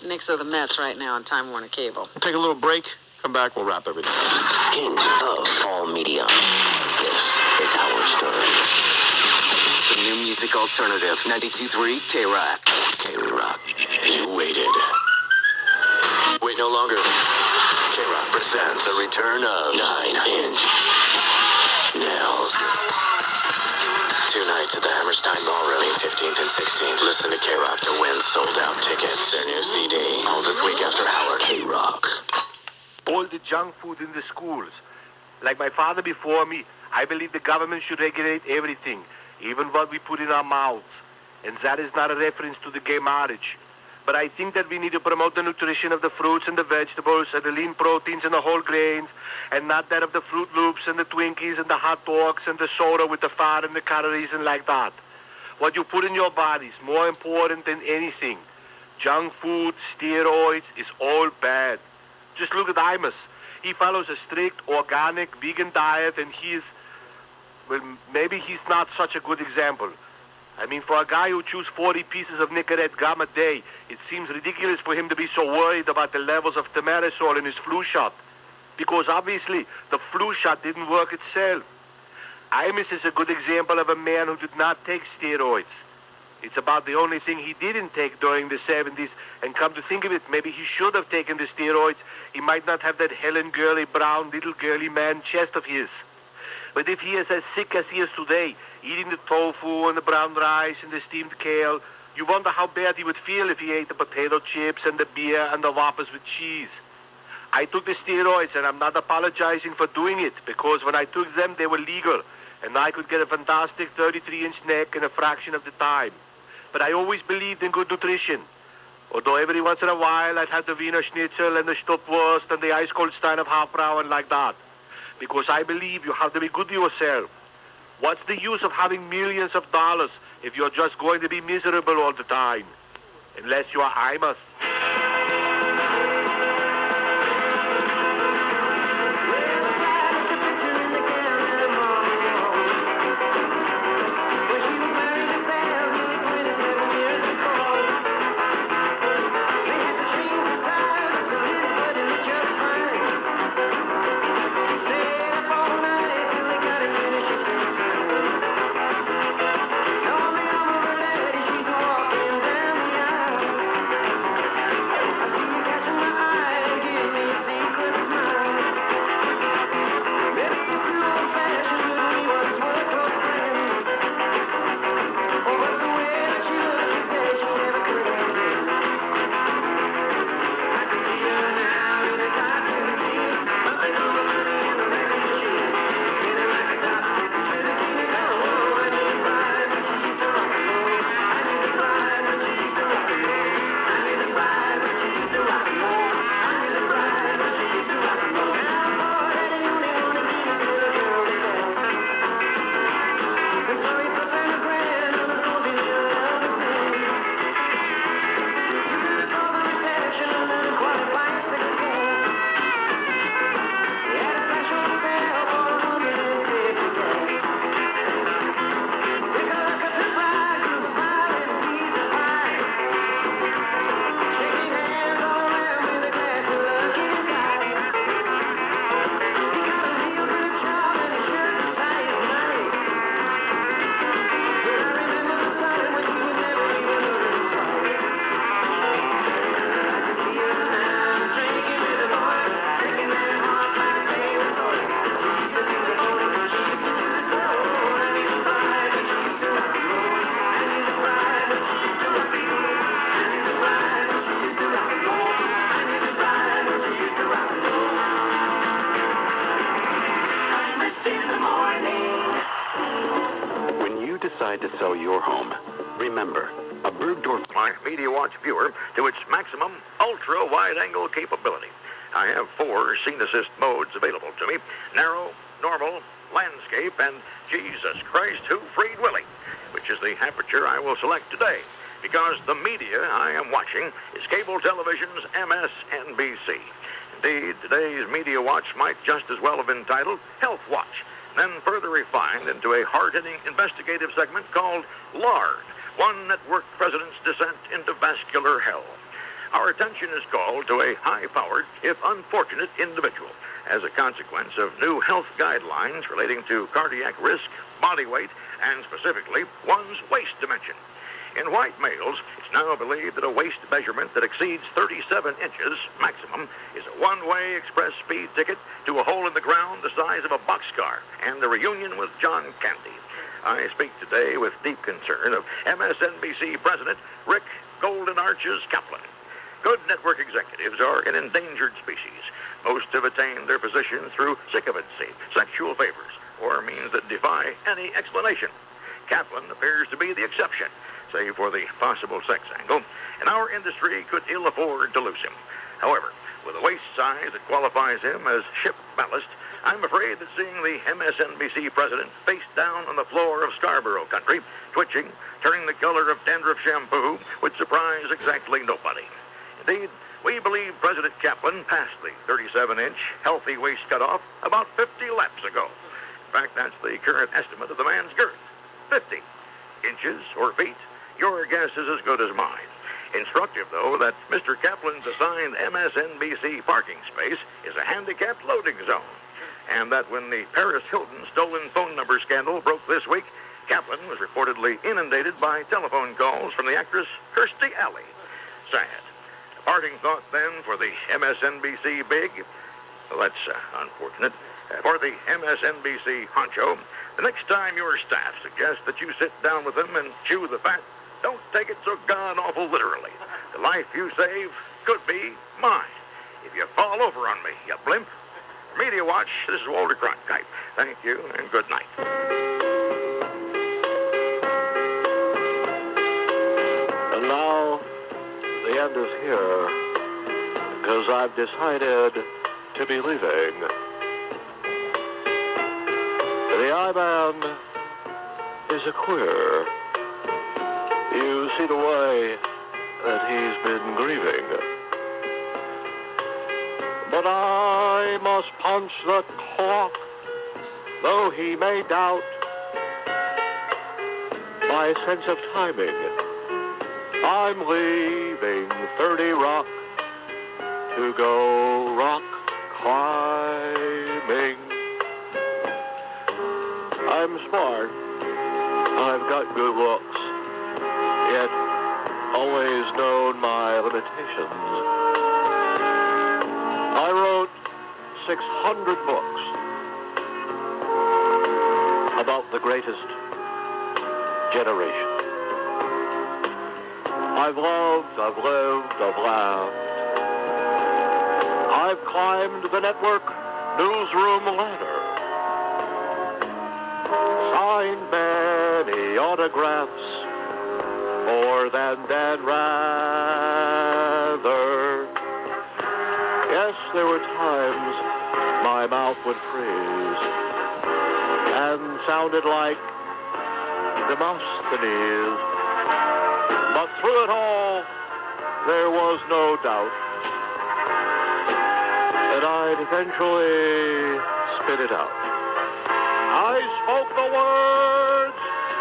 Knicks or the Mets right now on Time Warner Cable. We'll take a little break. Come back, we'll wrap everything. King of all media. This is Howard Stern. The new music alternative, 92.3 K-Rock. K-Rock. You waited. Wait no longer. K-Rock presents the return of 9-inch nails. 2 nights at the Hammerstein Ballroom, May 15th and 16th. Listen to K-Rock to win sold-out tickets. Their new CD. All this week after Howard. K-Rock. All the junk food in the schools. Like my father before me, I believe the government should regulate everything, even what we put in our mouths. And that is not a reference to the gay marriage. But I think that we need to promote the nutrition of the fruits and the vegetables and the lean proteins and the whole grains, and not that of the Fruit Loops and the Twinkies and the hot dogs and the soda with the fat and the calories and like that. What you put in your body is more important than anything. Junk food, steroids is all bad. Just look at Imus. He follows a strict, organic, vegan diet, and maybe he's not such a good example. I mean, for a guy who chews 40 pieces of Nicorette gum a day, it seems ridiculous for him to be so worried about the levels of thimerosal in his flu shot. Because obviously, the flu shot didn't work itself. Imus is a good example of a man who did not take steroids. It's about the only thing he didn't take during the 70s, and come to think of it, maybe he should have taken the steroids. He might not have that Helen Gurley Brown little girly man chest of his. But if he is as sick as he is today, eating the tofu and the brown rice and the steamed kale, you wonder how bad he would feel if he ate the potato chips and the beer and the Whoppers with cheese. I took the steroids, and I'm not apologizing for doing it, because when I took them, they were legal, and I could get a fantastic 33-inch neck in a fraction of the time. But I always believed in good nutrition. Although every once in a while, I'd have the Wiener Schnitzel and the Stuppwurst and the ice-cold Stein of Hofbrauer like that. Because I believe you have to be good to yourself. What's the use of having millions of dollars if you're just going to be miserable all the time? Unless you are Imus. To sell your home, remember, a Bergdorf My Media Watch viewer to its maximum ultra wide-angle capability. I have 4 scene assist modes available to me: narrow, normal, landscape, and Jesus Christ, who freed Willie, which is the aperture I will select today, because the media I am watching is cable television's MSNBC. Indeed, today's Media Watch might just as well have been titled Health Watch, then further refined into a hard-hitting investigative segment called Lard, One Network President's Descent into Vascular Hell. Our attention is called to a high-powered, if unfortunate, individual as a consequence of new health guidelines relating to cardiac risk, body weight, and specifically one's waist dimension. In white males, it's now believed that a waist measurement that exceeds 37 inches maximum is a one-way express speed ticket to a hole in the ground the size of a boxcar and a reunion with John Candy. I speak today with deep concern of MSNBC President Rick Golden Arches Kaplan. Good network executives are an endangered species. Most have attained their position through sycophancy, sexual favors, or means that defy any explanation. Kaplan appears to be the exception, save for the possible sex angle, and our industry could ill afford to lose him. However, with a waist size that qualifies him as ship ballast, I'm afraid that seeing the MSNBC president face down on the floor of Scarborough country, twitching, turning the color of dandruff shampoo, would surprise exactly nobody. Indeed, we believe President Kaplan passed the 37-inch healthy waist cutoff about 50 laps ago. In fact, that's the current estimate of the man's girth. 50 inches or feet. Your guess is as good as mine. Instructive, though, that Mr. Kaplan's assigned MSNBC parking space is a handicapped loading zone, and that when the Paris Hilton stolen phone number scandal broke this week, Kaplan was reportedly inundated by telephone calls from the actress Kirstie Alley. Sad. A parting thought, then, for the MSNBC big. Well, that's unfortunate. For the MSNBC honcho, the next time your staff suggests that you sit down with them and chew the fat, don't take it so god-awful literally. The life you save could be mine. if you fall over on me, you blimp. For Media Watch, this is Walter Cronkite. Thank you, and good night. And now, the end is here, because I've decided to be leaving. The I-Man is a queer. You see the way that he's been grieving. But I must punch the clock, though he may doubt my sense of timing. I'm leaving 30 Rock to go rock climbing. I'm smart. I've got good looks, yet always known my limitations. I wrote 600 books about the greatest generation. I've loved, I've lived, I've laughed. I've climbed the network newsroom ladder. Signed many autographs, more than rather. Yes, there were times my mouth would freeze and sounded like Demosthenes. But through it all, there was no doubt that I'd eventually spit it out. I spoke the words,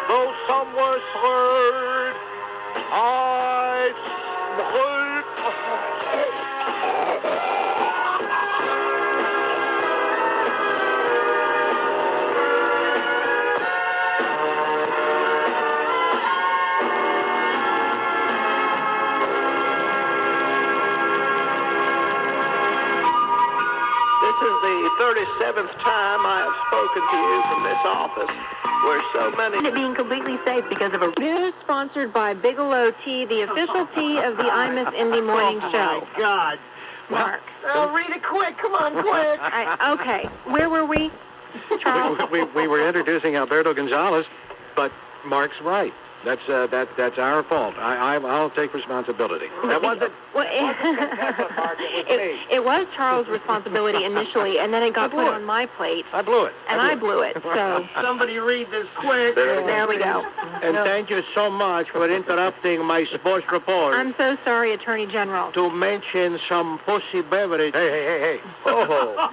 though some were slurred. I This is the 37th time I have spoken to you from this office, where so many... It being completely safe because of a news sponsored by Bigelow Tea, the official tea of the Imus in the Morning Show. Oh, my God. Mark. Oh, read it quick. Come on, quick. Okay, where were we, Charles? We were introducing Alberto Gonzalez, but Mark's right. That's our fault. I'll take responsibility. That wasn't. Well, it was Charles' responsibility initially, and then it got put on my plate. I blew it. And I blew it, so... Somebody read this quick. There we go. And thank you so much for interrupting my sports report. I'm so sorry, Attorney General. To mention some pussy beverage. Hey. Oh,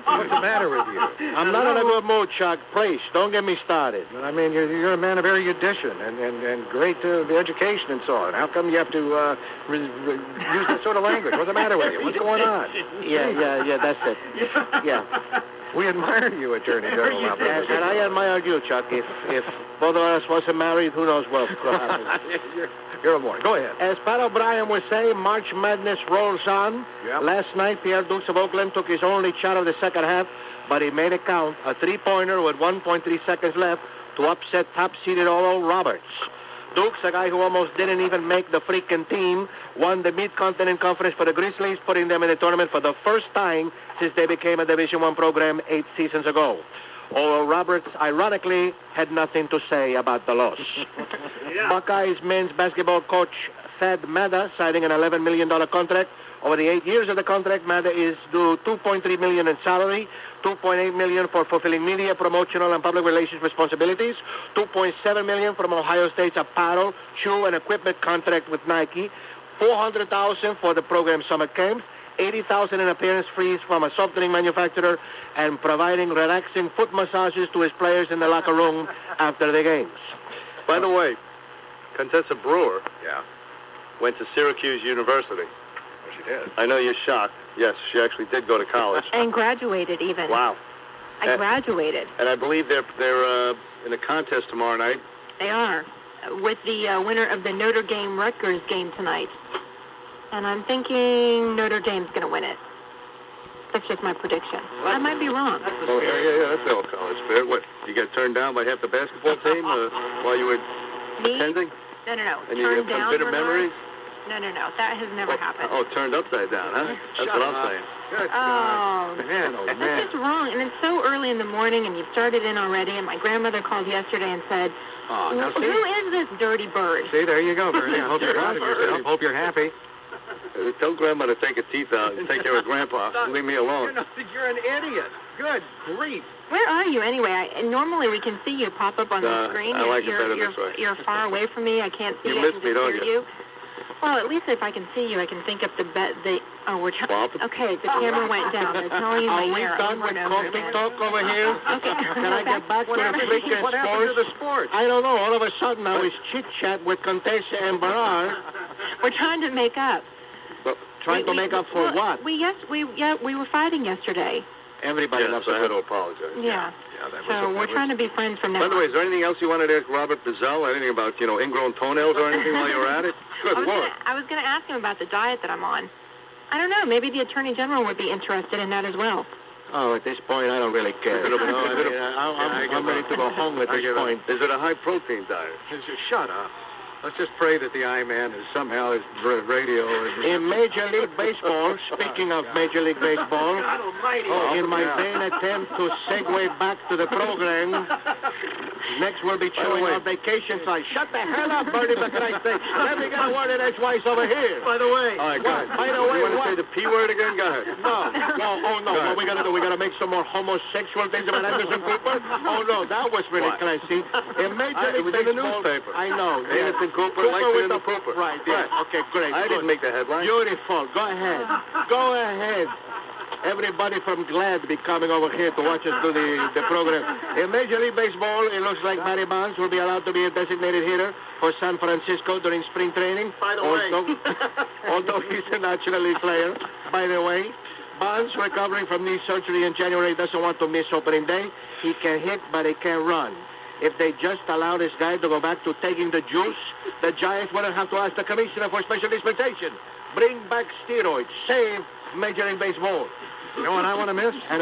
what's the matter with you? I'm not in a good mood, Chuck. Please, don't get me started. I mean, you're a man of erudition and great education and so on. How come you have to use that sort of language? What's the matter with you? What's going on? Yeah, that's it. Yeah. We admire you, Attorney General. And I admire you, Chuck. If both of us wasn't married, who knows what could happen. You're a boy. Go ahead. As Pat O'Brien would say, March Madness rolls on. Yep. Last night, Pierre Dukes of Oakland took his only shot of the second half, but he made it count. A three-pointer with 1.3 seconds left to upset top-seeded Oral Roberts. Dukes, a guy who almost didn't even make the freaking team, won the Mid-Continent Conference for the Grizzlies, putting them in the tournament for the first time since they became a Division I program 8 seasons ago. Oral Roberts, ironically, had nothing to say about the loss. Buckeyes men's basketball coach Thad Matta signing an $11 million contract. Over the 8 years of the contract, Matta is due $2.3 million in salary, $2.8 million for fulfilling media, promotional, and public relations responsibilities, $2.7 million from Ohio State's apparel, shoe, and equipment contract with Nike, $400,000 for the program summer camps, $80,000 in appearance fees from a soft drink manufacturer, and providing relaxing foot massages to his players in the locker room after the games. By the way, Contessa Brewer went to Syracuse University. She did. I know you're shocked. Yes, she actually did go to college. And graduated even. Wow. I graduated. And I believe they're in a contest tomorrow night. They are, with the winner of the Notre Dame-Rutgers game tonight. And I'm thinking Notre Dame's going to win it. That's just my prediction. I might be wrong. Oh, yeah, that's all college fair. What, you got turned down by half the basketball team while you were attending? No. And you have some bitter memories? No. That has never happened. Oh, turned upside down, huh? That's what I'm saying. Good Oh, man, oh, man. This is wrong, and it's so early in the morning, and you've started in already, and my grandmother called yesterday and said, Oh, now see? who is this dirty bird? See, there you go, Bernie. I hope you're proud of yourself. Hope you're happy. Tell Grandma to take her teeth out and take care of Grandpa. Leave me alone. You're an idiot. Good grief. Where are you anyway? Normally we can see you pop up on the screen. I like it better this way. You're far away from me. I can't see You you. miss I can me, just don't hear you? Well, at least if I can see you, I can think up we're okay, the camera went down. They're telling you my hair over and over again. Talk over here? Okay. Can I get back to the freaking What happened to the sports? I don't know. All of a sudden, I was chit-chat with Contessa and Berard. We're trying to make up. Trying to make up for what? We were fighting yesterday. Everybody Yes, loves I to had to apologize. Yeah. So we're trying to be friends from now By the way, on. is there anything else you wanted to ask Robert Bazell? Anything about, ingrown toenails or anything while you were at it? Good Lord. I was going to ask him about the diet that I'm on. I don't know. Maybe the Attorney General would be interested in that as well. Oh, at this point, I don't really care. I'm ready to go home at this point. Is it a high-protein diet? Shut up. Let's just pray that the I-Man is somehow his radio. In Major League Baseball, speaking of Major League Baseball, in my vain attempt to segue back to the program, next we'll be showing our vacation site. Shut the hell up, Bernie, for Christ's sake. Let me get a word in edgewise over here. By the way. All right, go ahead. By the way, you want to say the P word again? Go ahead. No. What we got to do, we got to make some more homosexual things about Anderson Cooper? Oh, no, that was really classy. In Major League it was in the Baseball, newspaper. I know. Anderson Cooper likes it in the Cooper. Right, yeah. Okay, great. I didn't make the headline. Beautiful. Go ahead. Go ahead. Everybody from Glad be coming over here to watch us do the program. In Major League Baseball, it looks like Barry Bonds will be allowed to be a designated hitter for San Francisco during spring training. By the way. Although he's a National League player. By the way, Bonds, recovering from knee surgery in January, doesn't want to miss opening day. He can hit, but he can't run. If they just allow this guy to go back to taking the juice, the Giants wouldn't have to ask the commissioner for special dispensation. Bring back steroids. Save Major League Baseball. You know what I want to miss? And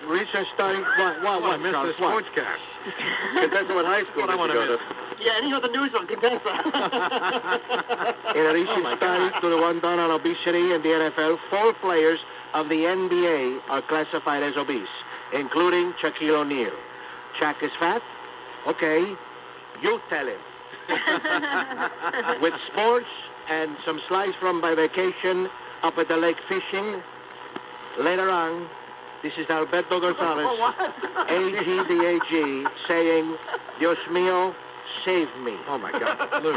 research study. What? I miss the sportscast. Because that's what high school I want to miss. Yeah, any other news on Contessa? In a recent study to the one done on obesity in the NFL, 4 players of the NBA are classified as obese, including Shaquille O'Neal. Shaq is fat? Okay, you tell him. With sports and some slides from my vacation up at the lake fishing, later on, this is Alberto Gonzalez, AGDAG, saying, Dios mío, save me. Oh, my God. Luke,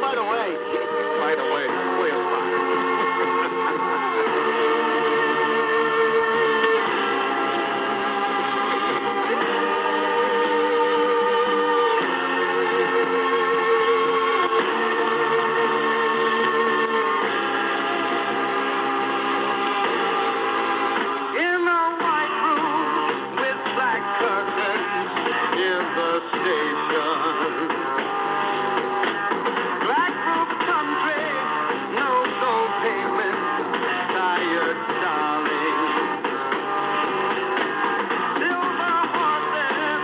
By the way, play a spot. In a white room with black curtains in the station. Black roof country, no gold pavement, tired starlings. Silver horses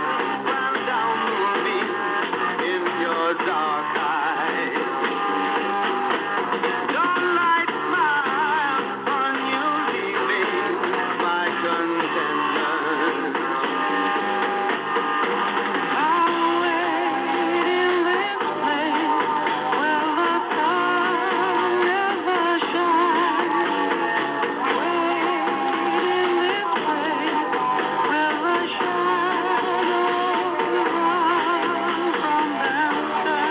ran down moonbeams in your dark eyes. Dawnlight smile on you leaving my contentment. I'll wait in this place where the sun never shines. Wait in this place where the shadows run from themselves.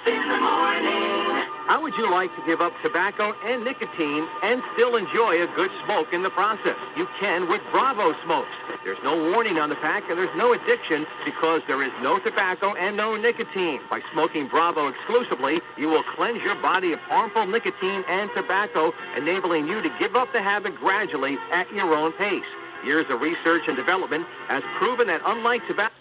In the morning. How would you like to give up tobacco and nicotine and still enjoy a good smoke in the process? You can with Bravo Smokes. There's no warning on the pack and there's no addiction because there is no tobacco and no nicotine. By smoking Bravo exclusively, you will cleanse your body of harmful nicotine and tobacco, enabling you to give up the habit gradually at your own pace. Years of research and development has proven that unlike tobacco...